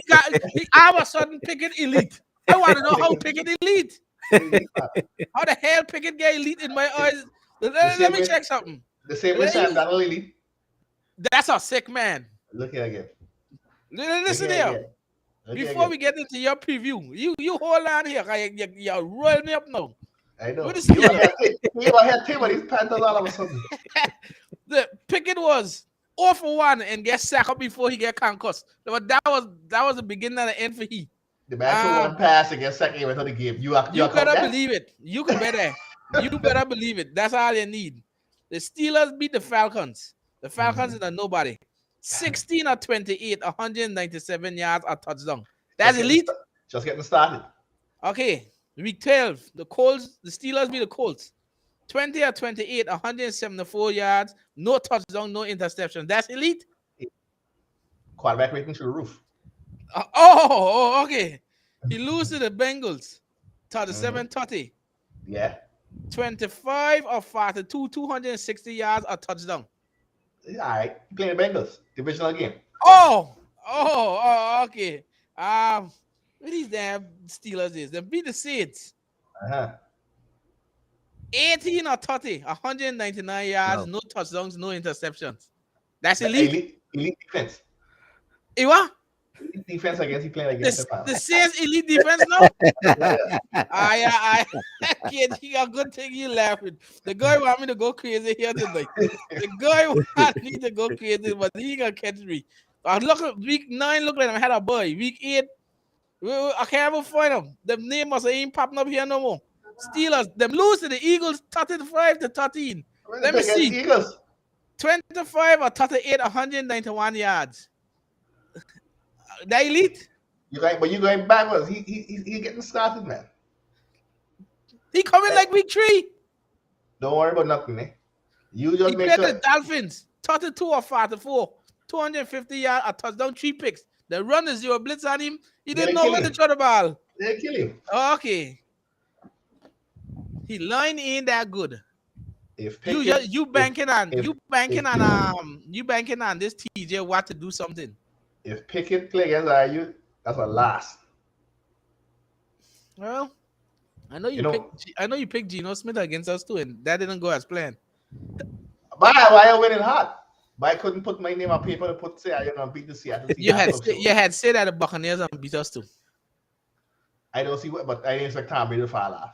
he all of a sudden Pickett elite? I want to know how Pickett elite. How the hell Pickett get elite in my eyes? Let me check something. The same way Sam Darnold elite. That's a sick man. Look here again. Listen here. Before we get into your preview, you hold on here. You're rolling me up now. I know. What is He had Tim, but he's Panthers all of a sudden. The Pickett was 0 for 1 and get sacked up before he get concussed. But that was the beginning and the end for he. The man threw one pass against second game of the game. You better believe it. You can better. You better believe it. That's all you need. The Steelers beat the Falcons. The Falcons are nobody. 16 or 28, 197 yards, a touchdown. That's elite. Just getting started. Okay, week 12, the Steelers beat the Colts. 20 or 28, 174 yards, no touchdown, no interception. That's elite. Quarterback rating through the roof. Okay. He loses to the Bengals. 37-30. Yeah. 25 or 42, 260 yards, a touchdown. All right. Playing the Bengals. Divisional game. Okay. What these damn Steelers is? They beat the Saints. 18 or 30, 199 yards, no touchdowns, no interceptions. That's elite. Elite defense. What? Elite defense against he playing against the Saints elite defense now. I can't. He got good thing you laughing. The guy want me to go crazy here tonight. The guy want me to go crazy, but he gonna catch me. I look at week 9. Look like I had a boy. Week 8. I can't even find him. The name must ain't popping up here no more. Steelers, them lose to the Eagles 35-13. Let me see. Eagles. 25 or 38, 191 yards. That elite. You going backwards. He getting started, man. He coming like week 3. Don't worry about nothing, eh? You just make sure. The Dolphins 32 or 44, 250 yards, a touchdown, 3 picks. The run is zero blitz on him. He didn't know where to throw the ball. They kill him. Okay. He line ain't that good. If Pickett, you banking on this TJ Watt to do something. If Pickett play against IU, that's a loss. Well, I know you picked Geno Smith against us too, and that didn't go as planned. Why are winning hot? But I couldn't put my name on paper to say I'm gonna beat the Seattle. You had said that the Buccaneers and beat us too. I don't see what, but I didn't expect Tom Brady to fall off.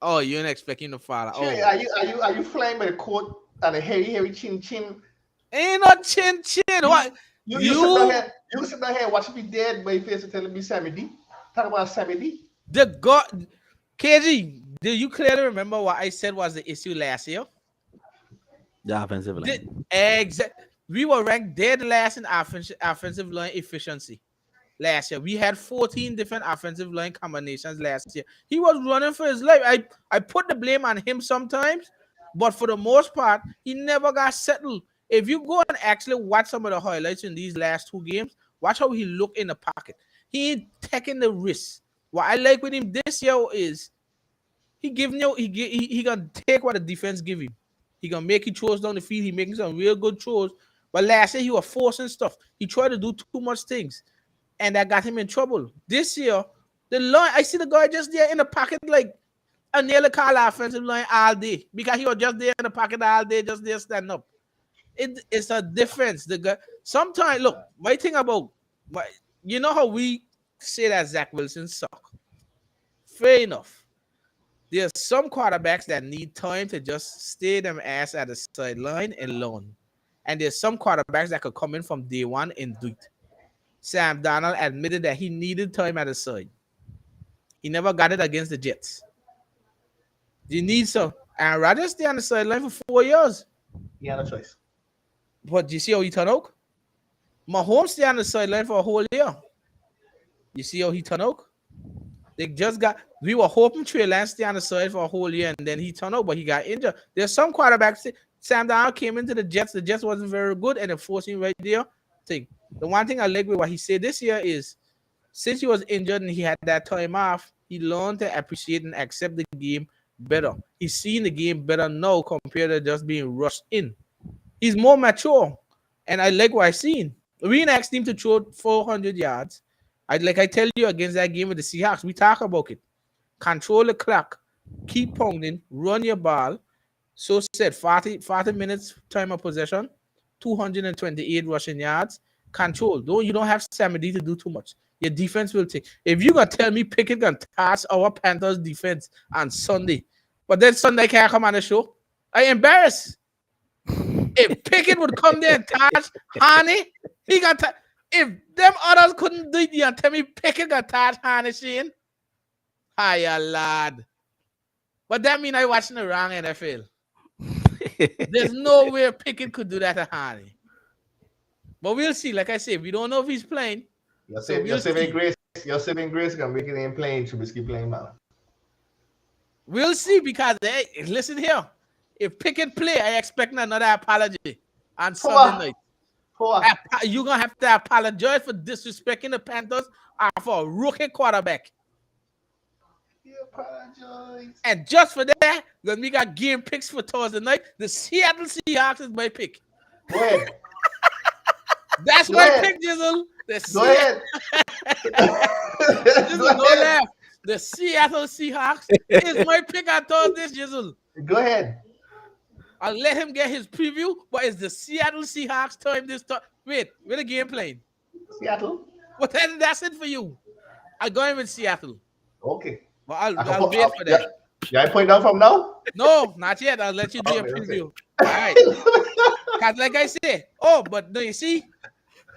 Oh, you ain't expecting to fall off. Sure, are you flying by the court and a hairy chin? Ain't no chin. What? You sit down here and watch me dead by your face and telling me Sammy D. Talk about Sammy D. The God, KG, do you clearly remember what I said was the issue last year? The offensive line. Exactly. We were ranked dead last in offensive line efficiency last year. We had 14 different offensive line combinations last year. He was running for his life. I put the blame on him sometimes, but for the most part, he never got settled. If you go and actually watch some of the highlights in these last 2 games, watch how he looked in the pocket. He ain't taking the risk. What I like with him this year is he gonna take what the defense give him. He gonna make you throws down the field. He making some real good throws. But last year he was forcing stuff. He tried to do too much things, and that got him in trouble. This year, the line, I see the guy just there in the pocket like a nearly call offensive line all day because he was just there in the pocket all day, just there standing up. It's a difference. The guy sometimes look. My thing about you know how we say that Zach Wilson suck. Fair enough. There's some quarterbacks that need time to just stay them ass at the sideline alone. And there's some quarterbacks that could come in from day one and do it. Sam Darnold admitted that he needed time at the side. He never got it against the Jets. You need some. And Rodgers stay on the sideline for 4 years. He had no choice. But you see how he turned out? Mahomes stay on the sideline for a whole year. You see how he turned out? We were hoping Trey Lance stay on the side for a whole year, and then he turned out, but he got injured. There's some quarterbacks. Sam Darnold came into the Jets. The Jets wasn't very good, and they forced him right there. The one thing I like with what he said this year is, since he was injured and he had that time off, he learned to appreciate and accept the game better. He's seeing the game better now compared to just being rushed in. He's more mature, and I like what I've seen. We asked him to throw 400 yards. I tell you against that game with the Seahawks, we talk about it. Control the clock, keep pounding, run your ball. So said 40 minutes time of possession, 228 rushing yards. Control. You don't have Sammy D to do too much. Your defense will take. If you're gonna tell me Pickett gonna task our Panthers defense on Sunday, but then Sunday can't come on the show, I embarrassed. If Pickett would come there and touch Honey, he got to. If them others couldn't do it, you tell me Pickett got touch Honey, Shane. Hiya, lad. But that mean I watching the wrong NFL. There's no way Pickett could do that to Hardy. But we'll see. Like I said, we don't know if he's playing. Your saving grace can make it in playing Trubisky playing man. We'll see because hey, listen here. If Pickett play, I expect another apology on Sunday night. You're gonna have to apologize for disrespecting the Panthers for a rookie quarterback. You apologize. And just for that, when we got game picks for Thursday night, the Seattle Seahawks is my pick. Go ahead. That's my pick, Jizzle. Go ahead. Jizzle, don't laugh. The Seattle Seahawks is my pick on Thursday, Jizzle. Go ahead. I'll let him get his preview, but it's the Seattle Seahawks time this time. Wait, where the game playing? Seattle. Well, then that's it for you. I'm going with Seattle. Okay. But I'll wait for that. Yeah, I point down from now? No, not yet. I'll let you do your preview. All right. Because like I said, but no, you see,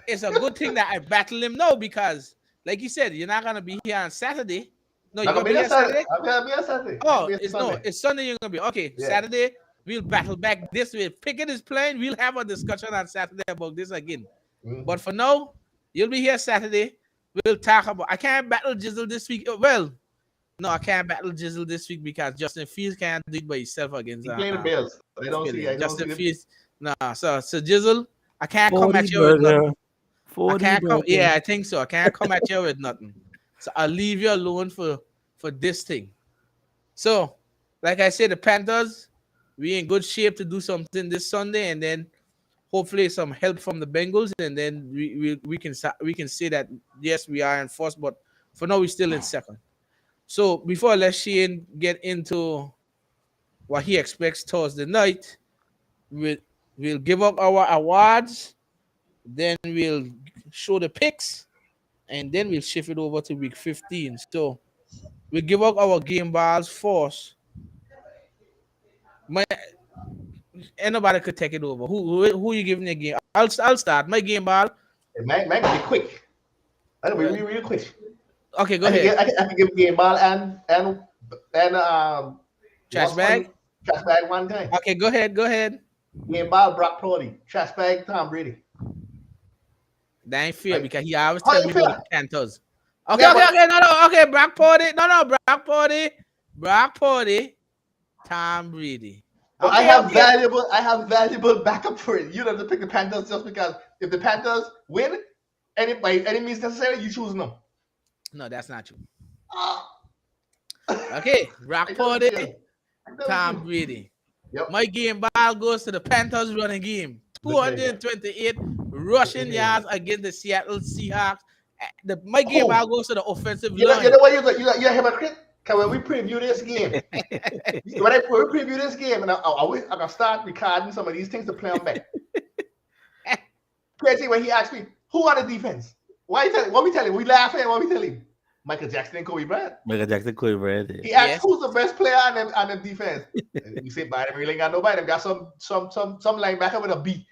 it's a good thing that I battle him now because, like you said, you're not going to be here on Saturday. No, you're going to be here Saturday? I'm going to be here Saturday. It's Sunday you're going to be. Okay, yeah. Saturday, we'll battle back this way. If Pickett is playing, we'll have a discussion on Saturday about this again. Mm-hmm. But for now, you'll be here Saturday. We'll talk about, I can't battle Jizzle this week. Well, no, I can't battle Jizzle this week because Justin Fields can't do it by himself against playing the Bills. Justin Fields. No, so Jizzle, I can't come at you with nothing. Yeah, I think so. I can't come at you with nothing. So I'll leave you alone for this thing. So, like I said, the Panthers, we in good shape to do something this Sunday, and then hopefully some help from the Bengals, and then we can say that yes, we are in first, but for now we're still in second. So before I let Shane get into what he expects Thursday night, we'll give up our awards, then we'll show the picks, and then we'll shift it over to week 15. So we'll give up our game balls first. Anybody could take it over. Who you giving the game? I'll start. My game ball. It might be quick. That'll be really quick. Okay, go ahead. I can give game ball and trash bag. Trash bag one time. Okay, go ahead. Game ball Brock Purdy. Trash bag Tom Brady. That ain't fair because he always tell me about the Panthers. Okay, okay. Brock Purdy. Brock Purdy. Tom Brady. Okay, I have valuable backup for it. You don't have to pick the Panthers just because if the Panthers win, by any means necessary, you choose them. No, that's not true. Okay, Brock Purdy, Tom Brady. Yep. My game ball goes to the Panthers running game. 228 rushing yards against the Seattle Seahawks. My game ball goes to the offensive line. You know what? You're a hypocrite. Because when we preview this game, and I'm gonna start recording some of these things to play on back. Crazy when he asked me, "Who are the defense?" What we tell him? We laughing. What we tell him? Michael Jackson and Kobe Bryant. Kobe Bryant. He asked, "Who's the best player on the defense?" We say, "By them, really ain't got nobody. Them got some linebacker with a B."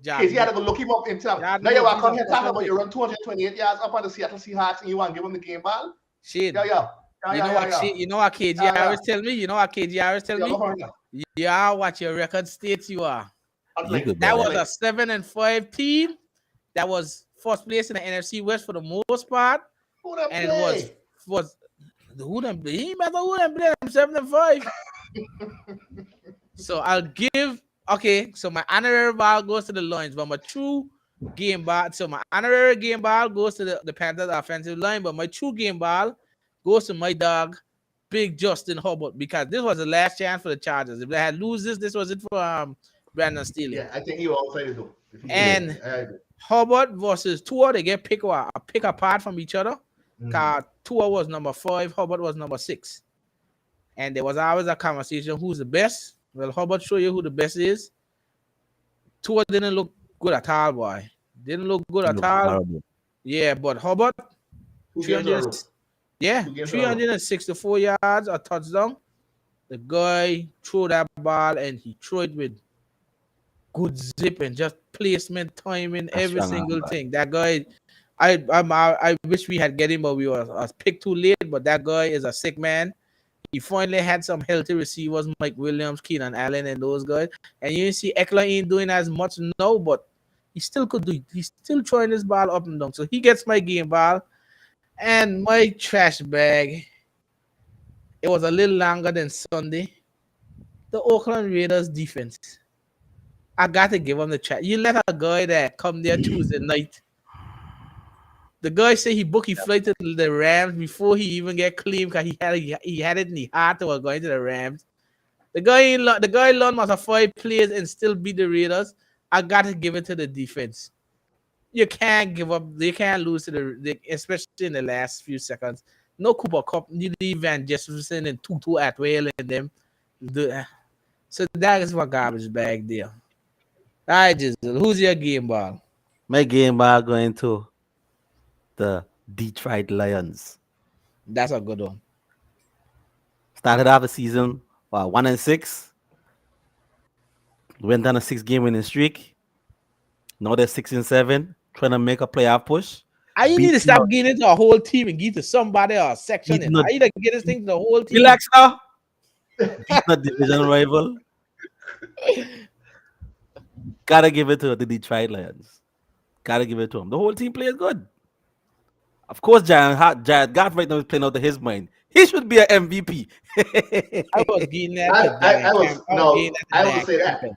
Because he had to go look him up in time. Now you are here talking about you run 228 yards up on the Seattle Seahawks and you want to give him the game ball? Shit. You know what KG always tell me? Yeah, what your record states you are. That was a 7-5 team. That was first place in the NFC West for the most part. And it was who them play? He matter who them play. I'm 7-5. So I'll give so my honorary ball goes to the Lions, but my true game ball. So my honorary game ball goes to the Panthers offensive line, but my true game ball goes to my dog, Big Justin Herbert, because this was the last chance for the Chargers. If they had lose this was it for Brandon Staley. Yeah, I think he will try to do. And Herbert versus Tua, they get pick apart from each other. Because Tua was number 5, Herbert was number 6. And there was always a conversation, who's the best? Well, Herbert show you who the best is. Tua didn't look good at all, boy. Didn't look good at all. Horrible. Yeah, but Herbert, 364 yards, a touchdown. The guy threw that ball and he threw it with good zip and just placement, timing, every single thing. That guy, I wish we had get him, but we was picked too late. But that guy is a sick man. He finally had some healthy receivers, Mike Williams, Keenan Allen, and those guys. And you see Eckler ain't doing as much now, but he still could do it. He's still throwing his ball up and down. So he gets my game ball. And my trash bag, it was a little longer than Sunday. The Oakland Raiders defense. I got to give him the chat. You let a guy that come there Tuesday night. The guy said he booked his flight to the Rams before he even get claimed because he had it in the heart of going to the Rams. The guy learned must have 5 plays and still beat the Raiders. I got to give it to the defense. You can't give up. You can't lose to especially in the last few seconds. No Cooper Cup, you leave Van Jefferson and Tutu Atwell and them. So that is my garbage bag there. All right, Jizzle, who's your game ball? My game ball going to the Detroit Lions. That's a good one. Started off the season 1-6. Went on a 6-game winning streak. Now they're 6-7, trying to make a playoff push. You need to stop getting into a whole team and give to somebody or a section. I need to get this thing to the whole team. Relax now. Beat the division rival. Gotta give it to the Detroit Lions. Gotta give it to them. The whole team plays good. Of course, Jared Goff right now is playing out of his mind. He should be an MVP. I was getting that. I would say that.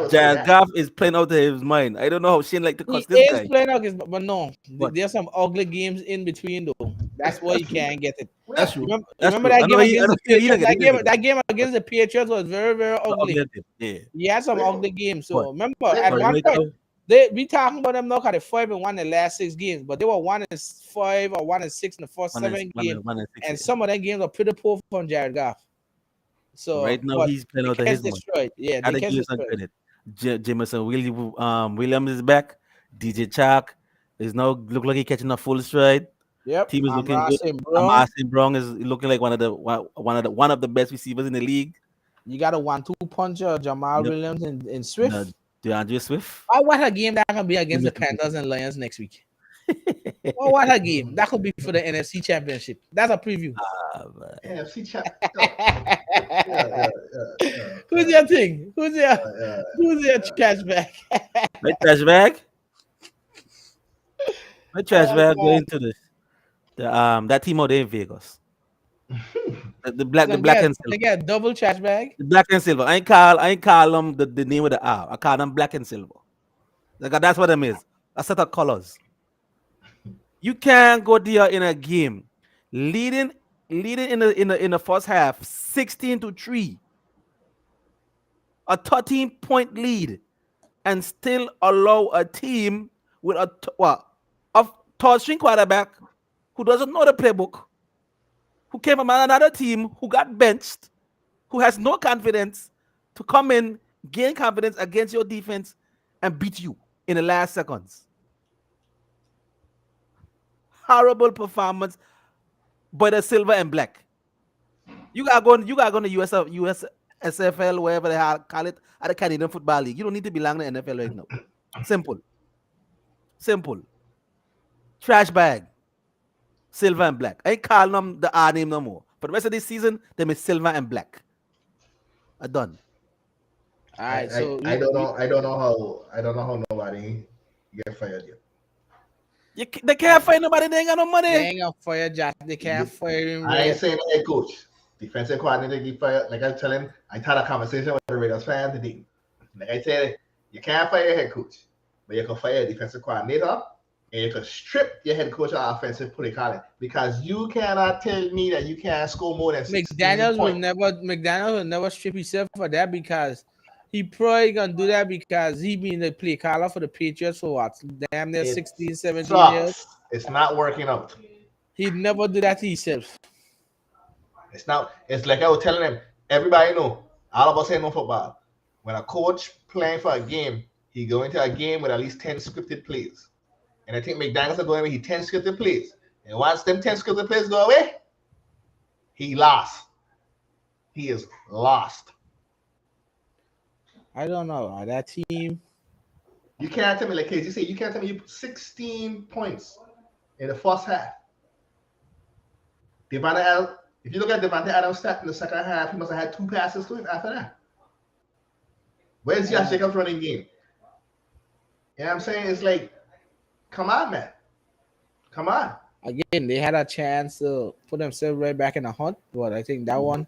Jared Goff is playing out of his mind. I don't know how Shane like to cuss he this guy. He is playing out, but no, there's some ugly games in between though. That's why you can't get it. That's true. Remember that game against the Patriots? That game against the Patriots was very, very ugly. Yeah. He had some ugly games. So remember, at one point, we talking about them now because they 5-1 in the last 6 games, but they were 1-5 or 1-6 in the first 7 games, and some of them games are pretty poor from Jared Goff. So right now he's playing out of his mind. Yeah, they catch destroyed. Jameson Williams is back. DJ Chark is now look like he's catching a full stride. Yep. Team is looking good. Marcin Brown is looking like one of the best receivers in the league. You got a 1-2 puncher, Jamal Williams and Swift. DeAndre Swift. What a game that can be against the Panthers and Lions next week. What a game. That could be for the NFC Championship. That's a preview. NFC Championship. Who's your thing? Who's your trash bag? My trash bag? My trash bag going to that team out there in Vegas. The black and silver. They get a double trash bag. The black and silver. I ain't call them the name with the R. I call them black and silver. That's what them is. A set of colors. You can't go there in a game leading in the first half 16-3, a 13-point lead, and still allow a team with a third-string quarterback who doesn't know the playbook, who came from another team, who got benched, who has no confidence, to come in, gain confidence against your defense, and beat you in the last seconds. Horrible performance by the silver and black. You got going to USFL, wherever they call it, at the Canadian Football League. You don't need to belong to the NFL right now. Simple. Trash bag. Silver and black. I ain't calling them the R name no more. For the rest of this season, them is silver and black. I'm done. All right. I don't know how nobody get fired yet. They can't fire nobody. They ain't got no money. They ain't gonna fire Josh. They can't fire him. I ain't saying head coach. Defensive coordinator get fired. Like I was telling, I had a conversation with the Raiders fan today. Like I said, you can't fire your head coach, but you can fire a defensive coordinator, and you can strip your head coach of offensive play calling, because you cannot tell me that you can't score more than McDaniels will never strip himself for that, because he probably gonna do that because he been the play caller for the Patriots for what? Damn near 16, 17 years. It's not working out. He'd never do that to himself. It's like I was telling him, everybody know, all of us ain't no football. When a coach playing for a game, he go into a game with at least 10 scripted plays. And I think McDaniels are going with 10 scripted plays. And once them 10 scripted plays go away, he lost. He is lost. I don't know. That team. You can't tell me, like you say, you can't tell me you put 16 points in the first half. If you look at Devontae Adams' stat in the second half, he must have had 2 passes to him after that. Where's Josh Jacobs' running game? You know what I'm saying? It's like, come on, man. Come on. Again, they had a chance to put themselves right back in the hunt, but I think that one,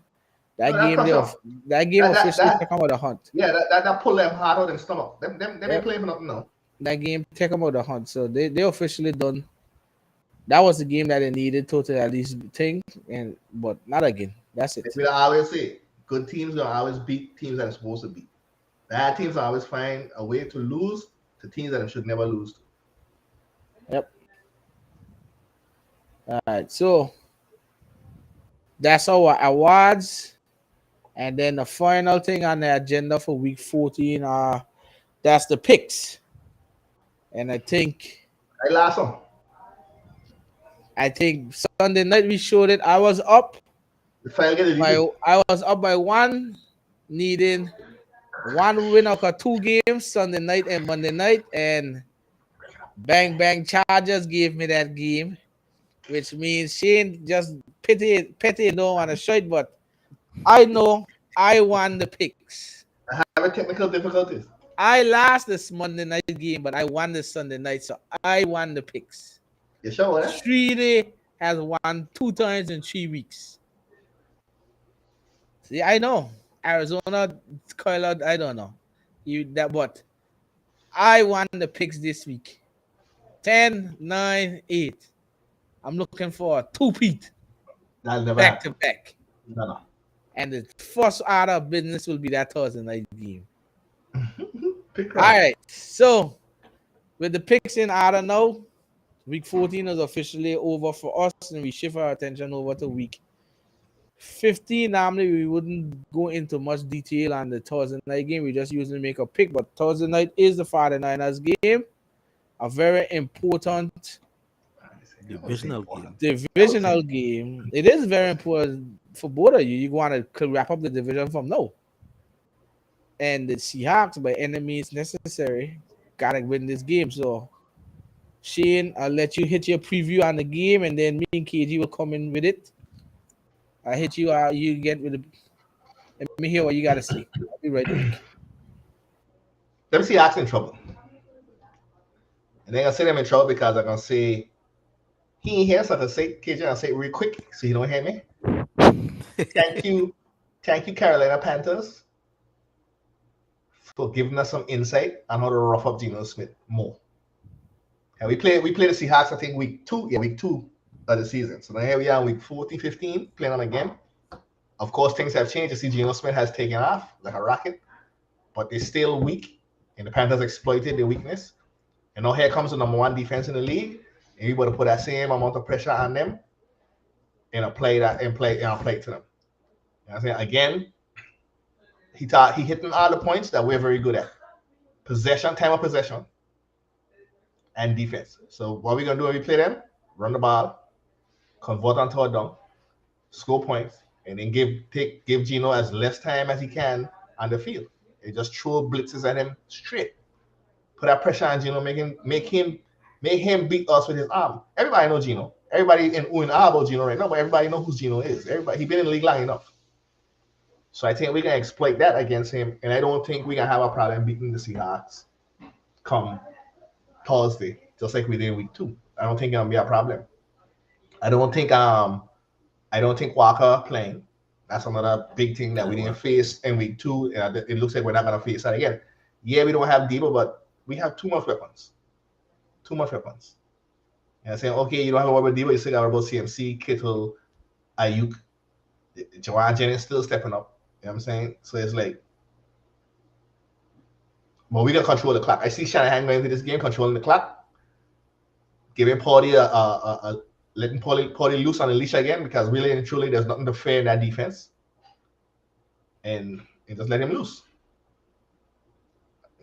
that No, that's game, tough. that game officially took them out of the hunt. Yeah, that pulled them hard out and stomach. Them ain't playing for nothing now. That game took them out of the hunt, so they officially done. That was the game that they needed to at least think, but not again. That's it. We always say, good teams gonna always beat teams that are supposed to beat. Bad teams always find a way to lose to teams that should never lose to. Yep. All right, so that's our awards, and then the final thing on the agenda for week 14 that's the picks, and I think last one. I think Sunday night we showed it. I was up. I was up by one, needing one win of 2 games Sunday night and Monday night, and bang Chargers gave me that game, which means Shane just petty don't want to show it, but I know I won the picks. I have technical difficulties. I lost this Monday night game, but I won this Sunday night, so I won the picks. You sure? Eh? Streely has won 2 times in 3 weeks. See, I know Arizona, Coiled, I don't know but I won the picks this week. 10, 9, 8. I'm looking for a 2-peat back to back. No. And the first order of business will be that Thursday night game. All right. So with the picks in order now, week 14 is officially over for us, and we shift our attention over to week 15. Normally we wouldn't go into much detail on the Thursday night game. We just usually make a pick, but Thursday night is the 49ers game, a very important divisional game. It is very important for both of you. You want to wrap up the division from now. And the Seahawks, by any means necessary, gotta win this game. So Shane, I'll let you hit your preview on the game, and then me and KG will come in with it. I hit you. You get with the. Let me hear what you gotta say. I'll be right back. Let me see Seahawks in trouble, and they're gonna say them in trouble because I'm gonna say he ain't here, so I can say KG. I'll say it real quick so you don't hear me. Thank you, Carolina Panthers, for giving us some insight on how to rough up Geno Smith more. And we played the Seahawks, I think, week 2 of the season. So now here we are, week 14, 15, playing on again. Of course, things have changed. You see, Geno Smith has taken off like a rocket, but they're still weak, and the Panthers exploited their weakness. And now here comes the number 1 defense in the league, and we able to put that same amount of pressure on them and play to them. You know what I'm saying? Again, he hitting all the points that we're very good at. Time of possession, and defense. So what we're gonna do when we play them? Run the ball, convert on third down, score points, and then give Geno as less time as he can on the field. And just throw blitzes at him straight. Put that pressure on Geno, make him beat us with his arm. Everybody knows Geno. Everybody in about Geno right now, but everybody knows who Geno is. Everybody, he's been in the league long enough. So I think we can exploit that against him, and I don't think we can have a problem beating the Seahawks come Thursday, just like we did in week 2. I don't think it'll be a problem. I don't think Walker playing. That's another big thing that we didn't face in week 2, and it looks like we're not gonna face that again. Yeah, we don't have Debo, but we have too much weapons. And I'm saying, okay, you don't have a weapon Debo, you still got about CMC, Kittle, Ayuk, Jawan Jennings still stepping up. You know what I'm saying? So it's like, well, we can control the clock. I see Shanahan going into this game controlling the clock, giving Paulie letting Paulie loose on the leash again, because really and truly there's nothing to fear in that defense, and just let him loose.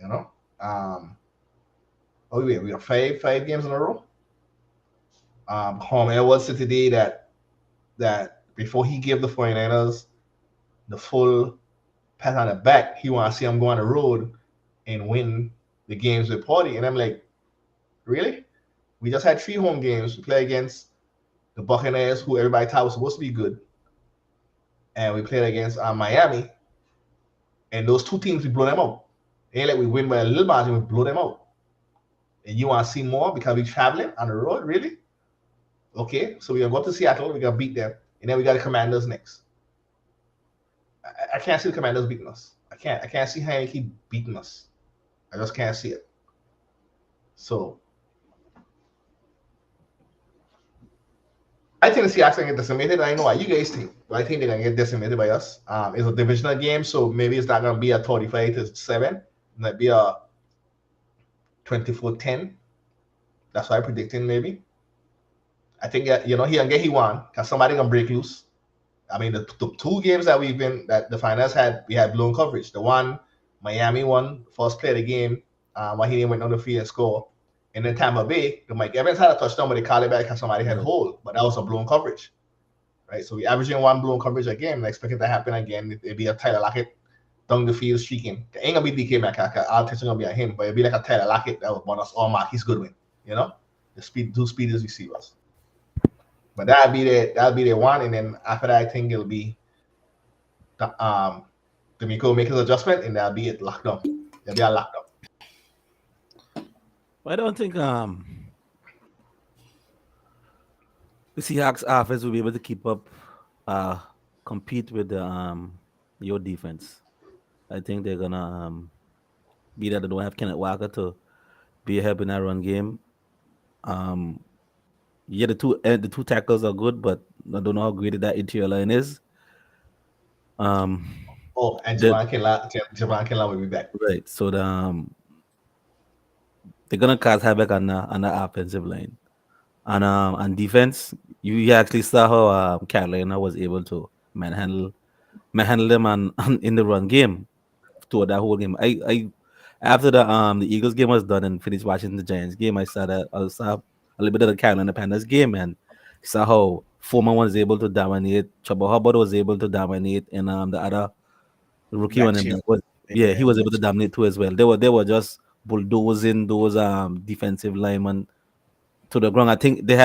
You know. We have five games in a row. Homer said today that before he gave the 49ers the full pat on the back, he want to see them go on the road and win the games with Paulie. And I'm like, really? We just had 3 home games. We play against the Buccaneers, who everybody thought was supposed to be good. and we played against Miami, and those two teams we blow them out. It ain't like we win by a little margin, we blow them out. And you want to see more because we traveling on the road, really? Okay, so we're gonna go to Seattle, we're gonna beat them, and then we got the Commanders next. I can't see the Commanders beating us. I can't see Heineke beating us. I just can't see it. So I think the Seahawks gonna get decimated. I know what you guys think, but I think they're gonna get decimated by us. It's a divisional game, so maybe it's not gonna be a 35-7. It might be a 24-10. That's what I'm predicting, maybe. I think he gonna get he won because somebody gonna break loose. I mean, the two games that that the finals had, we had blown coverage. The one Miami won, first play of the game, while he didn't went on the field and score. And then Tampa Bay, the Mike Evans had a touchdown, but they called it back because somebody had a hold. But that was a blown coverage, right? So we averaging one blown coverage a game. I expect it to happen again. It'd be a Tyler Lockett down the field streaking. It ain't gonna be DK Metcalf. Our attention gonna be on him, but it'd be like a Tyler Lockett that would want us all mark. He's good win, the two speeders receivers. But that'll be the one, and then after that, I think it'll be D'Amico make his adjustment, and that'll be it locked up. They'll be all locked up. I don't think the Seahawks offense will be able to keep up, compete with your defense. I think they're gonna be that they don't have Kenneth Walker to be a help in that run game. Yeah, the two tackles are good, but I don't know how great that interior line is. And Javon Kinlaw will be back. Right, so they're gonna cause havoc on the offensive line. And on defense, you actually saw how Carolina was able to manhandle them in the run game toward that whole game. I after the Eagles game was done and finished watching the Giants game, I saw a little bit of the Carolina Panthers game and saw how Foreman was able to dominate, Chuba Hubbard was able to dominate, and the other rookie one he was able to dominate too as well. They were just bulldozing those defensive linemen to the ground. I think they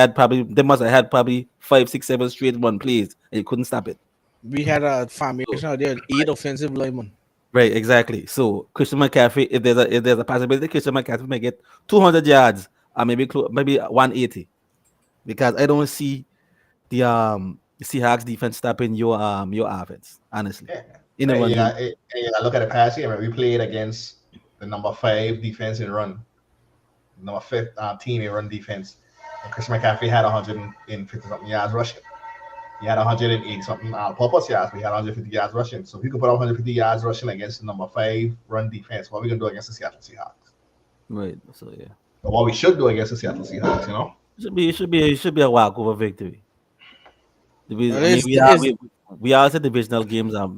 must have had probably 5, 6, 7 straight run plays and you couldn't stop it. We had a formation out there, 8 offensive linemen. Right, exactly. So Christian McCaffrey, if there's a possibility, Christian McCaffrey may get 200 yards or maybe 180, because I don't see the Seahawks defense stopping your offense, honestly. Look at the past game. We played against the number 5 defense in run, number 5 team in run defense. And Chris McCaffrey had 150 something yards rushing. He had 180 something all-purpose yards. We had 150 yards rushing. So if we could put up 150 yards rushing against the number 5 run defense, what are we gonna do against the Seattle Seahawks? Right. So yeah. But what we should do against the Seattle Seahawks, it should be a walkover victory. We are the divisional games are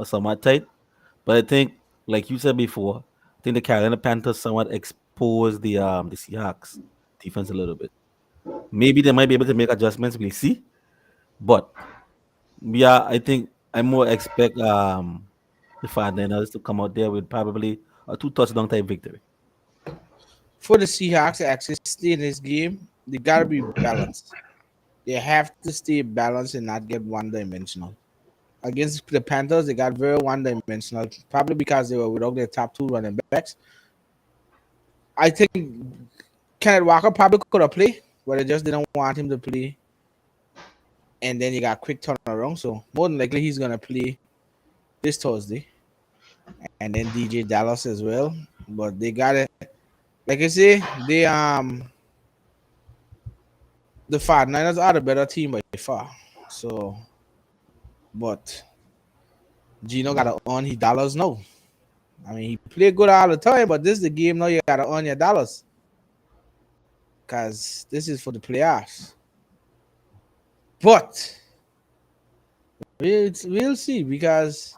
somewhat tight, but I think, like you said before, I think the Carolina Panthers somewhat exposed the Seahawks defense a little bit. Maybe they might be able to make adjustments. We'll see, but I think I more expect the 49ers to come out there with probably a 2 touchdown type victory. For the Seahawks to actually stay in this game, they gotta be balanced. They have to stay balanced and not get one-dimensional. Against the Panthers, they got very one-dimensional, probably because they were without their top 2 running backs. I think Kenneth Walker probably could have played, but they just didn't want him to play. And then you got quick turnaround, so more than likely he's gonna play this Thursday. And then DJ Dallas as well. But they got it. Like I say, the 49ers are the better team by far. So, but Gino got to earn his dollars now. I mean, he played good all the time, but this is the game now you got to earn your dollars. Because this is for the playoffs. But we'll see, because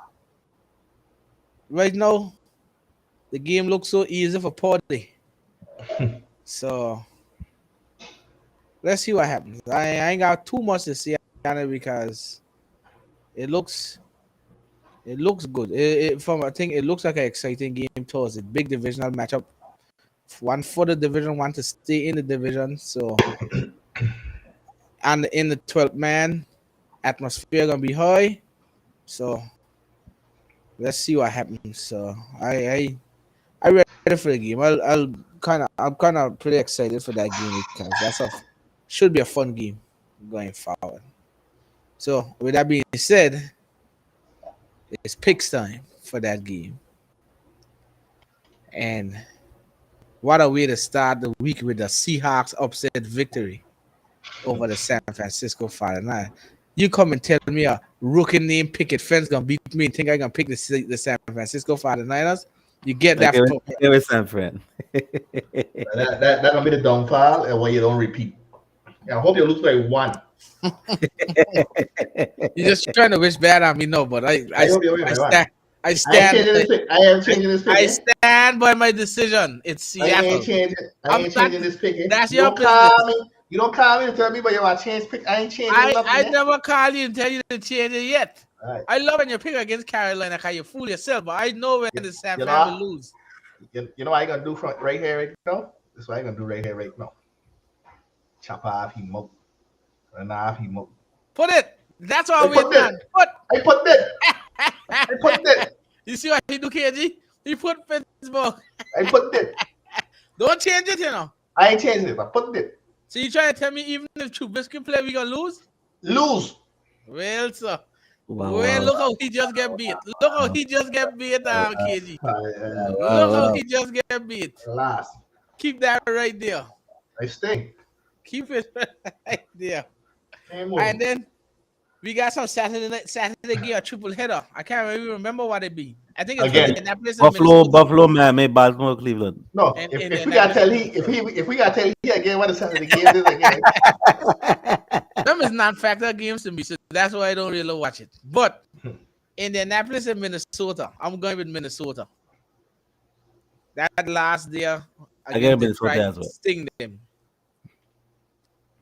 right now the game looks so easy for Porty. So let's see what happens. I ain't got too much to say on it because it looks good. I think it looks like an exciting game towards it. Big divisional matchup. One for the division, one to stay in the division. So, and in the 12th man, atmosphere gonna be high. So let's see what happens. So I ready for the game. I'm kind of pretty excited for that game because should be a fun game going forward. So with that being said, it's picks time for that game. And what a way to start the week with the Seahawks upset victory over the San Francisco 49ers. You come and tell me a rookie named Pickett Fence gonna beat me and think I gonna pick the San Francisco 49ers? You get that from Give me San Fran. That gonna be the downfall, and why you don't repeat. I hope you lose by one. You're just trying to wish bad on me, no, but I hope you win by one. I I ain't stand changing this pick. I am changing this pick. I stand by my decision. It's Seattle. I ain't changing this pick. That's You your don't business. call me. You don't call me to tell me, but you want to change pick. I ain't changing nothing. I yet. never call you and tell you to change it yet. Right. I love when you pick against Carolina because you fool yourself, but I know when the San You Fran know? will lose. You know what I gonna do from right here, right now? This is what I gonna do right here, right now. Chop off he moat. Run off he moat. Put it. That's all I we're put done. Put. I put that. I put that. You see what he do, KG? He put Pittsburgh. I put that. Don't change it, you know. I ain't changing it. I put that. So you trying to tell me even if Trubisky play, we gonna lose? Lose. Well, sir. Wow, Well, wow. look how he just get beat. Look how he just get beat, KG. Look wow. how he just get beat. Last. Keep that right there. I stay. Keep it right there. Game over. And then we got some Saturday game, a triple header. I can't really remember what it be. I think it's Again. Indianapolis and Buffalo, Minnesota. Buffalo, Miami, Baltimore, Cleveland. No, And if we gotta tell if we gotta tell he again what the Saturday game is again. Them is non-factor games to me, so that's why I don't really watch it. But Indianapolis and Minnesota, I'm going with Minnesota. That last day Again, against Minnesota Detroit as well. sting them.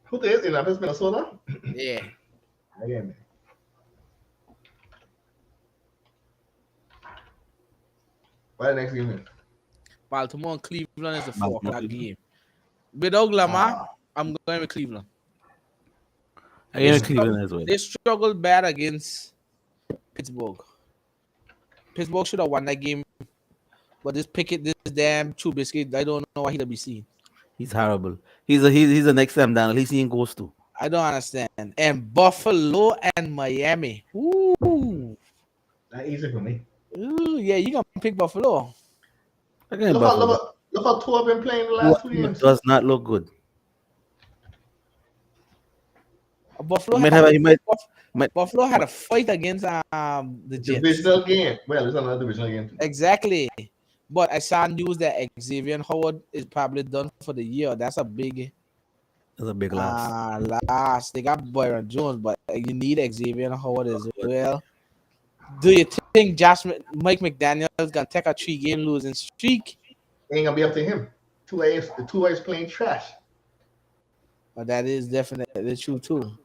Who is in Office, Minnesota? Yeah. Again, man. What the next game is? Baltimore and Cleveland is the 4 Baltimore, o'clock Cleveland. game. Without Lamar, I'm going with Cleveland. Again, Cleveland as well. They struggled bad against Pittsburgh. Pittsburgh should have won that game, but this damn Trubisky, I don't know why he'll be seen. He's horrible. He's the next time down. At least he ain't goes to. I don't understand. And Buffalo and Miami. Ooh, Not easy for me. ooh, yeah, you gonna pick Buffalo? Again, Look Buffalo. how two have been playing the last 2 games. Does not look good. Buffalo Buffalo had a fight against the Jets. Divisional game. Well, it's another divisional game too. Exactly. But I saw news that Xavier Howard is probably done for the year. That's a big loss. loss. They got Byron Jones, but you need Xavier Howard as well. Do you think Mike McDaniel is gonna take a 3-game losing streak? Ain't gonna be up to him. The two ways playing trash. But that is definitely true too.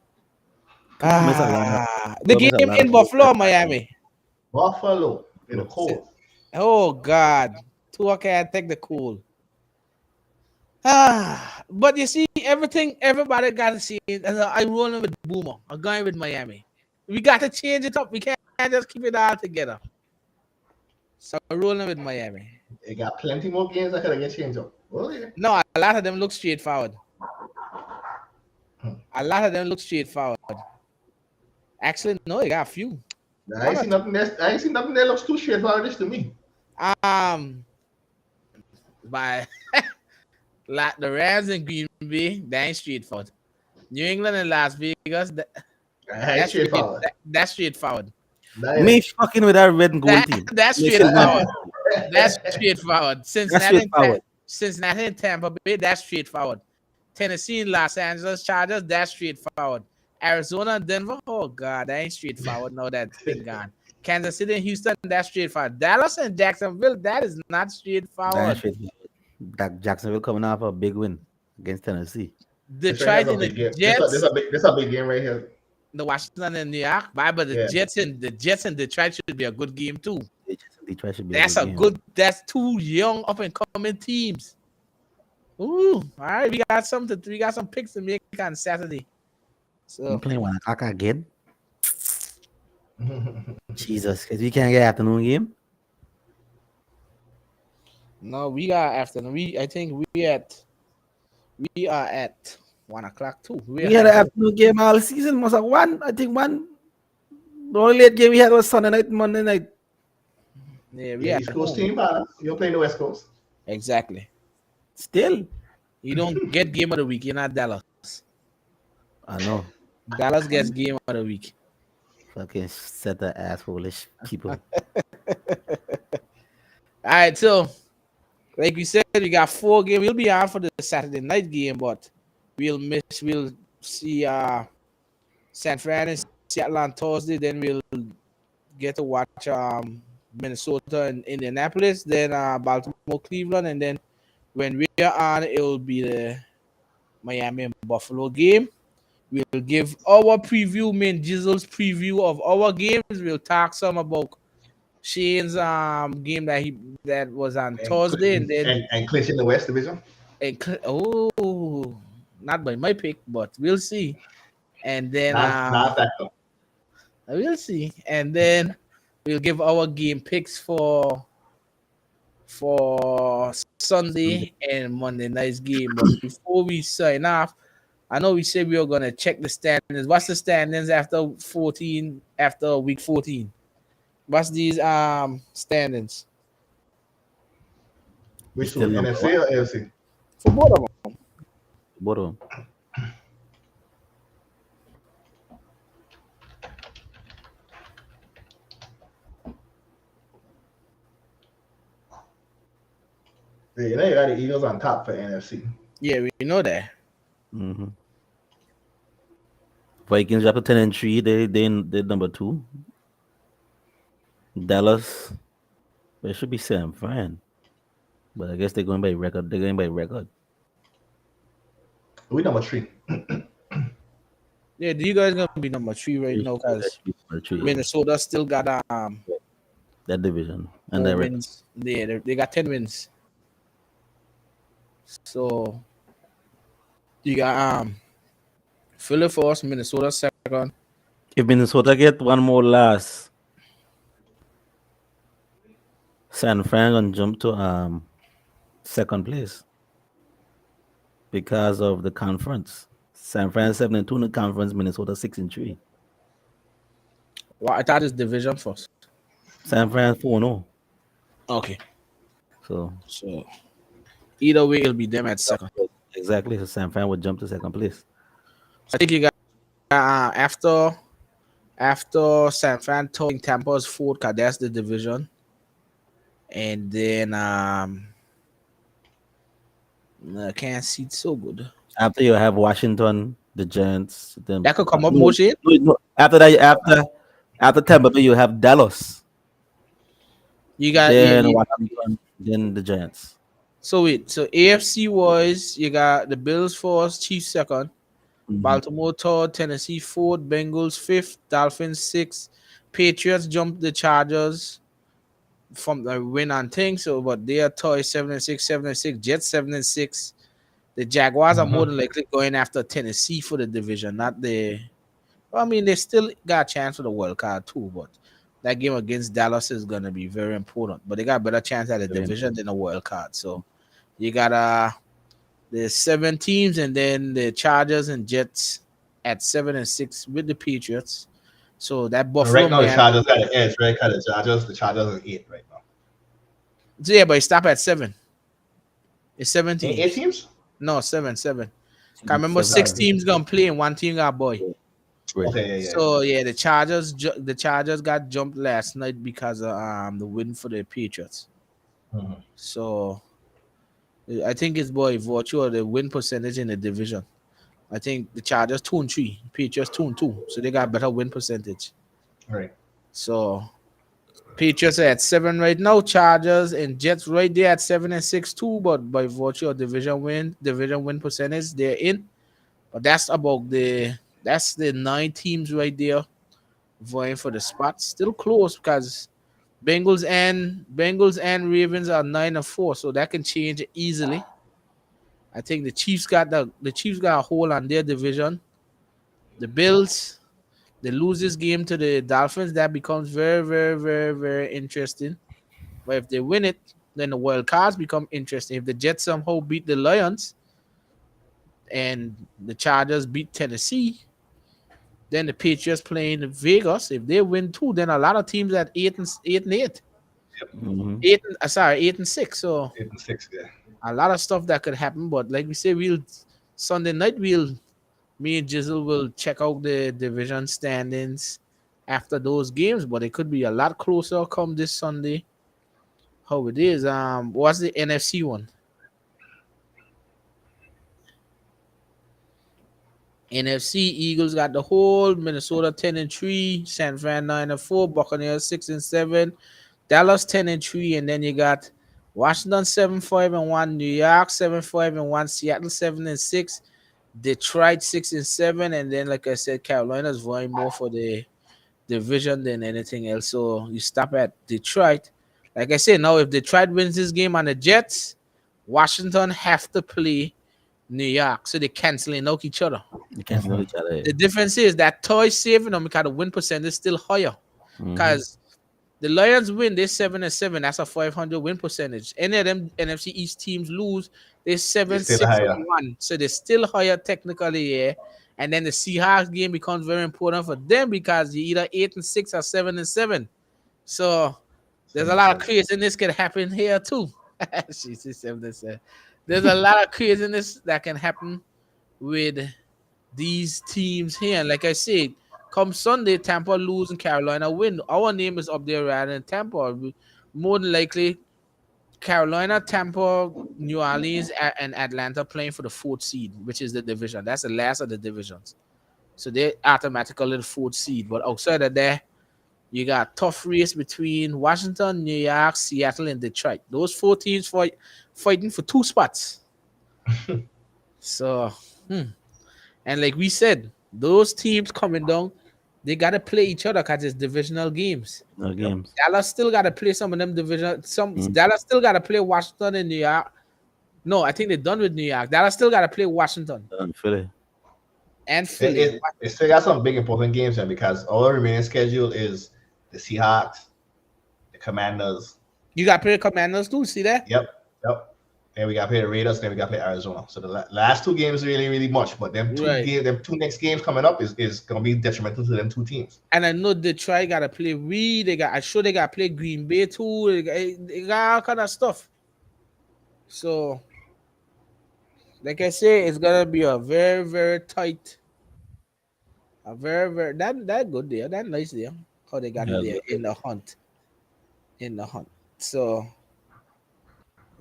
Miss a The miss a game lot in of Buffalo, Miami. Buffalo in the cold. Oh God, Tua can't take the cool. But you see, everybody got to see it. I'm rolling with Boomer. I'm going with Miami. We got to change it up. We can't just keep it all together. So I'm rolling with Miami. They got plenty more games that could get changed up. Oh yeah. No, a lot of them look straightforward. A lot of them look straightforward. Actually, no, they got a few. I ain't seen nothing that looks too straightforward to me. By like the Rams and Green Bay, they ain't straightforward. New England and Las Vegas, that's straightforward. That's straightforward. Me fucking with that red and gold team. That's straightforward. That's straightforward. Cincinnati and Tampa Bay, that's straightforward. Tennessee and Los Angeles Chargers, that's straightforward. Arizona and Denver, oh God, that ain't straightforward. No, that's been gone. Kansas City and Houston, that's straightforward. Dallas and Jacksonville, that is not straightforward. Jacksonville coming off a big win against Tennessee. Detroit and the Jets. This a big game right here. The Washington and New York, but the Jets and Detroit should be a good game too. Detroit should be. That's 2 young up and coming teams. Ooh, all right, we got some picks to make on Saturday. So I'm playing 1 o'clock again. Jesus, because we can't get afternoon game. No, we are afternoon. I think we are at 1 o'clock too. We We had an are afternoon game all season. Must have one. I think one. The only late game we had was Sunday night, Monday night. yeah, we Yeah, at East Coast home. team, but you're playing the West Coast. Exactly. Still, You don't get game of the week. You're not Dallas. I know. Dallas gets game of the week. Fucking set the assholeish people. All right, so like we said, we got 4 games. We'll be on for the Saturday night game, but we'll see San Fran and Seattle on Thursday. Then we'll get to watch Minnesota and Indianapolis, then Baltimore, Cleveland, and then when we're on, it will be the Miami and Buffalo game. We'll give our preview, main Jizzle's preview of our games. We'll talk some about Shane's game that was on And Thursday, and then and clinching the West Division. oh, not by my pick, but we'll see. And then Not that though. we'll see, and then we'll give our game picks for Sunday and Monday night's game. But before we sign off, I know we said we were gonna check the standings. What's the standings after 14? After week 14, what's these standings He's Which still one? number one. NFC or AFC? for both of them? Both of them. Yeah, you know you got the Eagles on top for NFC. Yeah, we know that. Mm-hmm. Vikings after 10-3, they number 2. Dallas, they should be San Fran, but I guess they're going by record. They're going by record. We number 3. Yeah, you guys gonna be number 3 right They now should because be number 3, yeah. Minnesota still got That division and 4 that record. wins. They got 10 wins. So you got Philly first, Minnesota second. If Minnesota get one more loss, San Fran gonna jump to second place because of the conference. San Fran 7-2 in the conference, Minnesota 6-3. Well, I thought it's division first. San Fran 4-0. Okay, So so either way, it'll be them at second. exactly, so San Fran would jump to second place. So I think you got after San Fran touching Tampa's fourth, cause that's the division, and then I can't see it so good. After you have Washington, the Giants, then That could come up more shit. no. After that, after Tampa Bay, you have Dallas, You got then yeah. Washington, then the Giants. So wait, so AFC wise, you got the Bills first, Chiefs second, Mhm. Baltimore third, Tennessee fourth, Bengals fifth, Dolphins sixth, Patriots jumped the Chargers from the win on thing. So, but they are toy 7-6, 7-6, Jets 7-6. The Jaguars are more than likely going after Tennessee for the division, not the. Well, I mean, they still got a chance for the wild card too, but that game against Dallas is gonna be very important. But they got a better chance at the Very division than a wild card. So you got the 7 teams, and then the Chargers and Jets at 7-6 with the Patriots. So that Buffalo Right now, the man, Chargers got an edge. Right, got the Chargers are 8 right now. so yeah, but it stop at 7. It's 7 Ain't teams. 8 teams? No, 7. I remember 6 7. teams gonna play and 1 team got boy. Right. Okay, yeah. So yeah, the Chargers got jumped last night because of the win for the Patriots. Mhm. So I think it's by virtue of the win percentage in the division. I think the Chargers 2-3, Patriots 2-2, so they got better win percentage. Right. So Patriots are at 7 right now. Chargers and Jets right there at 7-6 too. But by virtue of division win percentage, they're in. But that's the 9 teams right there vying for the spot. Still close because Bengals and Ravens are 9-4, so that can change easily. I think the Chiefs got a hold on their division. The Bills They lose this game to the Dolphins, that becomes very, very, very, very interesting. But if they win it, then the wild cards become interesting. If the Jets somehow beat the Lions and the Chargers beat Tennessee, then the Patriots playing Vegas. If they win too, then a lot of teams at 8 and 8, Mm-hmm. 8 and 6. So 8 and 6, yeah. a lot of stuff that could happen. But like we say, we'll Sunday night me and Jizzle will check out the division standings after those games. But it could be a lot closer come this Sunday. How it is? What's the NFC one? NFC Eagles got the whole Minnesota 10-3, San Fran 9-4, Buccaneers 6-7, Dallas 10-3, and then you got Washington 7-5-1, New York 7-5-1, Seattle 7-6, Detroit 6-7, and then like I said, Carolina's vying more for the division than anything else. So you stop at Detroit. Like I said, now if Detroit wins this game on the Jets, Washington have to play New York, so they canceling out each other. You can't know each other. The difference is that toy saving them because the win percent is still higher. Mm-hmm. Because the Lions win, they're 7-7. That's a 500 win percentage. Any of them NFC East teams lose, they're They 7 still 6 higher. and 1. So they're still higher technically, yeah. And then the Seahawks game becomes very important for them because you're either 8-6 or 7-7. So there's a lot of 7 craziness can happen here too. She said 7-7. There's a lot of craziness that can happen with these teams here. And like I said, come Sunday, Tampa lose and Carolina win. Our name is up there rather than Tampa. More than likely, Carolina, Tampa, New Orleans, and Atlanta playing for the fourth seed, which is the division. That's the last of the divisions. So they automatically the fourth seed. But outside of that, you got tough race between Washington, New York, Seattle, and Detroit. Those four teams fighting for two spots. So, and like we said, those teams coming down, they gotta play each other because it's divisional games. No games. Dallas still gotta play some of them division. Some Mm. Dallas still gotta play Washington and New York. No, I think they're done with New York. Dallas still gotta play Washington Philly. and It, Philly. it still got some big important games then because our remaining schedule is the Seahawks, the Commanders. You gotta play the Commanders too. See that? Yep. And we got to play the Raiders. Then we got to play Arizona. So the last two games really much, but them Right. them two next games coming up is gonna be detrimental to them two teams. And I know Detroit gotta play They got. I sure they gotta play Green Bay too. They got all kind of stuff. So, like I say, it's gonna be a very very tight, a very very that good there, that nice there. How they got Yeah, it there good. in the hunt. So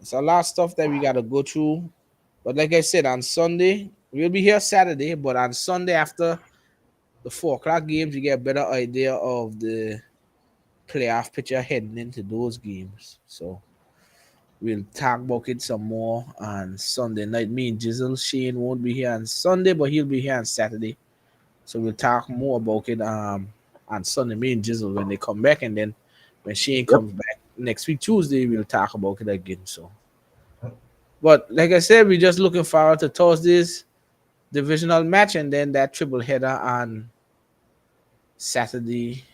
it's a lot of stuff that we gotta go through. But like I said, on Sunday we'll be here Saturday, but on Sunday after the 4 o'clock games, you get a better idea of the playoff picture heading into those games. So we'll talk about it some more on Sunday night. Me and Jizzle Shane won't be here on Sunday, but he'll be here on Saturday. So we'll talk more about it on Sunday. Me and Jizzle when they come back, and then when Shane comes back next week Tuesday, we'll talk about it again. So, but like I said, we're just looking forward to Thursday's divisional match, and then that triple header on Saturday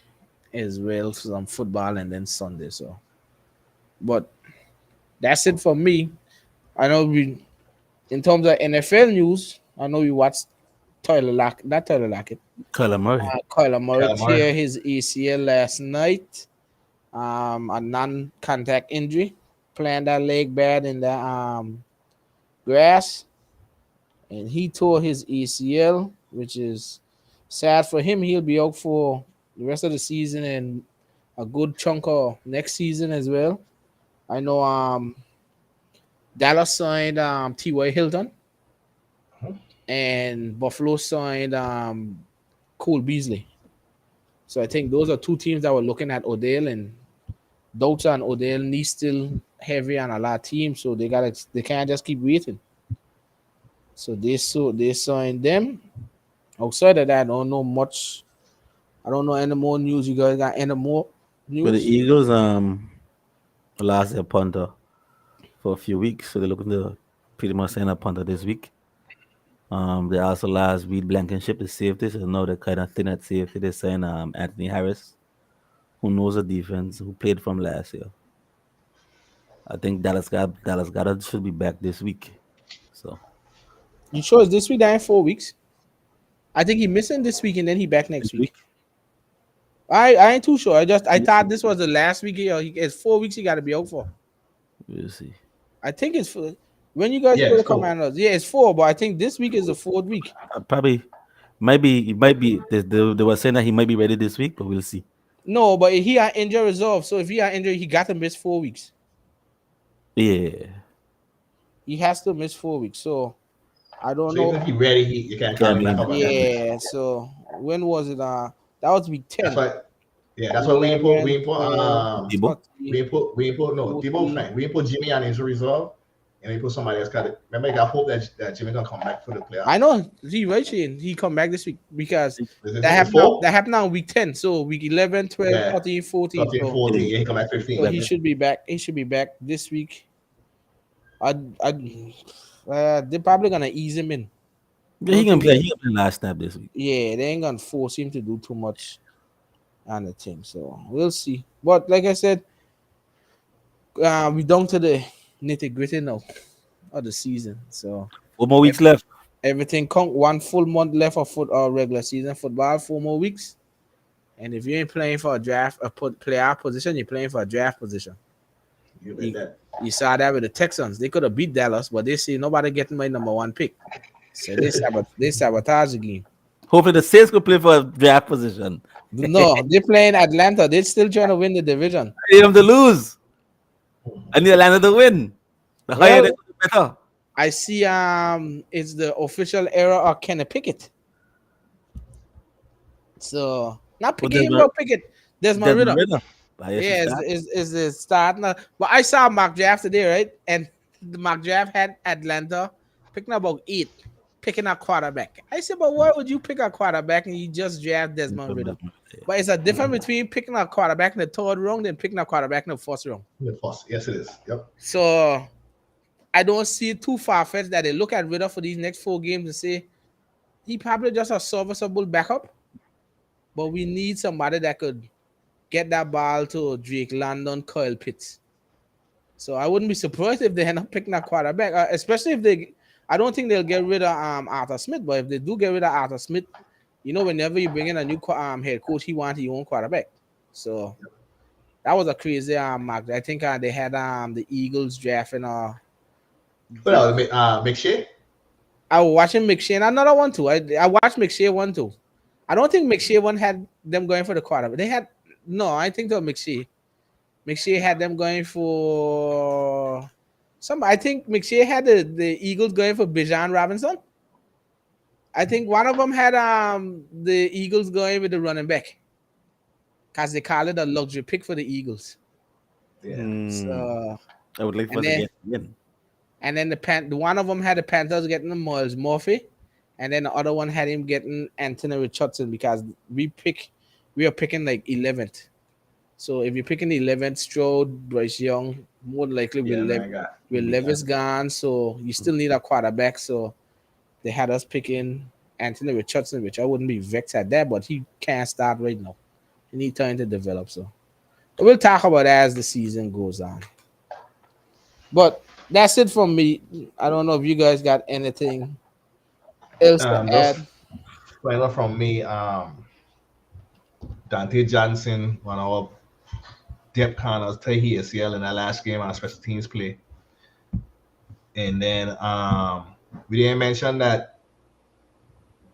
as well, some football, and then Sunday. So, but that's it for me. I know we, in terms of NFL news, I know we watched Tyler Lockett, Kyler Murray. Kyler Murray Kyler Murray. tear his ACL last night. A non-contact injury, playing that leg bad in the grass, and he tore his ACL, which is sad for him. He'll be out for the rest of the season and a good chunk of next season as well. I know Dallas signed T.Y. Hilton, and Buffalo signed Cole Beasley. So I think those are two teams that were looking at Odell, and doubts on Odell needs still heavy on a lot of teams, so they can't just keep waiting. So they signed them. Outside of that, I don't know much. I don't know any more news. You guys got any more But the news? Eagles lost their punter for a few weeks, so they're looking to pretty much sign a punter this week. They also lost Reed Blankenship to safety, so now they're kind of thin at safety. They're saying Anthony Harris, who knows the defense, who played from last year. I think Dallas Goddard should be back this week. So You sure it's this week? That in 4 weeks. I think he missing this week and then he back this next week. week, I ain't too sure. I this thought week, this was the last week. It's 4 weeks. He got to be out for. we'll see. I think it's for, when you guys Yeah, play it's the cool. Commanders. Yeah, it's four, but I think this week is the fourth week. Probably it might be. They were saying that he might be ready this week, but we'll see. No, but he had injury resolved. So if he had injury, he got to miss 4 weeks. Yeah, He has to miss 4 weeks. So I don't So even know. if he's ready, you can't yeah, count I him back mean, up on that list. Yeah. So when was it? That was week That's 10. why. Yeah, that's why we ain't put 11, 12, Debo. 13, we ain't put no Debo 14. fine. We ain't put Jimmy on injury reserve, and we put somebody else got it. Remember, I hope that Jimmy gonna come back for the I playoffs. know he right Shane. He come back this week because Is that it happened. four? That happened on week 10. So week 11, 12, Yeah, 13, 14. 13, So 14. Yeah, Yeah, he come back he 15. he back. Yeah. should be back. He should be back this week. I they're probably gonna ease him in. I Yeah, he don't can think play. they. He can play last snap this week. Yeah, they ain't gonna force him to do too much on the team. So we'll see. But like I said, we down to the nitty gritty now of the season. So 4 more weeks ev- left. everything count 1 full month left of regular season football. 4 more weeks. And if you ain't playing for a draft, player position, you're playing for a draft position. You bet You, that. you saw that with the Texans. They could have beat Dallas, but they see nobody getting my number one pick. So they sabotage the game. Hopefully, the Saints could play for a draft position. No, they're playing Atlanta. They're still trying to win the division. I need them to lose. I need Atlanta to win. The higher they Well, go, the better. I see it's the official era of Kenny Pickett. So not With Pickett him, no Pickett. Desmond Desmond Ritter. Ritter. I guess you Yeah, start. is the start now. But I saw mock draft today, right? And the mock draft had Atlanta picking about 8, picking a quarterback. I said, but why would you pick a quarterback and you just draft Desmond Ritter? But it's a difference between picking a quarterback in the third round and picking a quarterback in the first round. Yes, it is. Yep. So I don't see it too far fetched that they look at Ritter for these next 4 games and say he probably just a serviceable backup, but we need somebody that could get that ball to Drake London, Kyle Pitts. So I wouldn't be surprised if they end up picking a quarterback, especially if they. I don't think they'll get rid of Arthur Smith, but if they do get rid of Arthur Smith, whenever you bring in a new head coach, he wants his own quarterback. So that was a crazy mark. I think they had the Eagles drafting But McShay. I was watching McShay, another one too. I watched McShay one too. I don't think McShay one had them going for the quarterback. They had no. I think that McShay. McShay had them going for some. I think McShay had the Eagles going for Bijan Robinson. I think one of them had the Eagles going with the running back because they call it a luxury pick for the Eagles. Yeah. So I would like for and us to then get in. and then the one of them had the Panthers getting the Miles Murphy, and then the other one had him getting Anthony Richardson because we are picking like 11th. So if you're picking the 11th, Stroud, Bryce Young, more than likely Yeah, man, I got. Will Levis gone. So you still need a quarterback. So they had us picking Anthony Richardson, which I wouldn't be vexed at that, but he can't start right now. He need time to develop. So we'll talk about that as the season goes on. But that's it from me. I don't know if you guys got anything else to Just add. final from me. Dante Johnson, one of our depth corners, tell he ACL in that last game on special teams play. And then we didn't mention that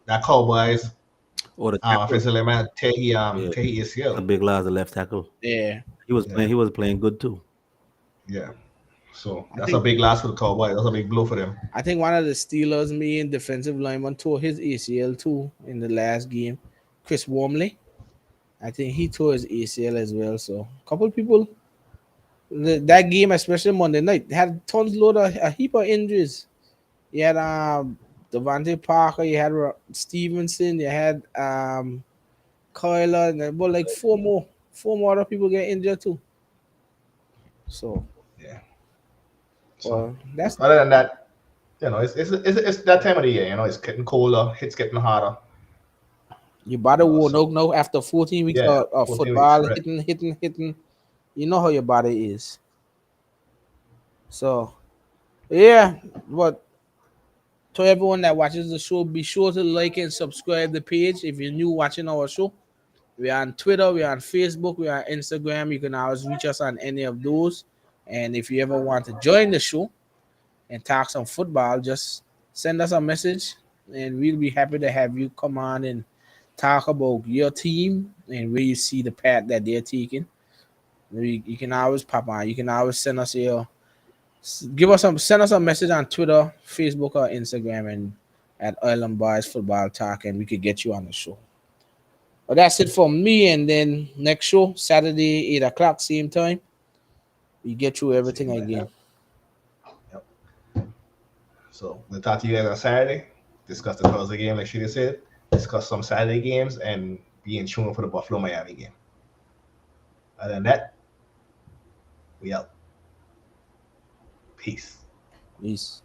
Cowboys Or the tackle. offensive lineman Yeah, Tehi a ACL. big loss, the left tackle. Yeah, He was Yeah, playing. He was playing good too. yeah. So I that's a think big loss for the Cowboys. That's a big blow for them. I think one of the Steelers' main defensive lineman tore his ACL too in the last game. Chris Wormley, I think he tore his ACL as well. So a couple people that game, especially Monday night, had tons load of a heap of injuries. You had Devontae Parker, you had Stevenson, you had Kyler, and about like four more other people get injured too. So Yeah. So well, that's other than that, it's that time of the year. It's getting colder, it's getting harder. Your body will So know after 14 weeks yeah, of 14 weeks, football, right? hitting. You know how your body is. So, yeah, but to everyone that watches the show, be sure to like and subscribe the page if you're new watching our show. We're on Twitter, we're on Facebook, we're on Instagram. You can always reach us on any of those. And if you ever want to join the show and talk some football, just send us a message and we'll be happy to have you come on and talk about your team and where you see the path that they're taking. You can always pop on. You can always send us your send us a message on Twitter, Facebook, or Instagram, and at Island Boys Football Talk, and we could get you on the show. But that's it for me. And then next show, Saturday, 8 o'clock, same time. We get through everything Same like again. that. Yep. So we'll talk to you guys on Saturday. Discuss the Thursday game, like she said. Discuss some Saturday games and be in tune for the Buffalo Miami game. Other than that, we out. Peace. Peace.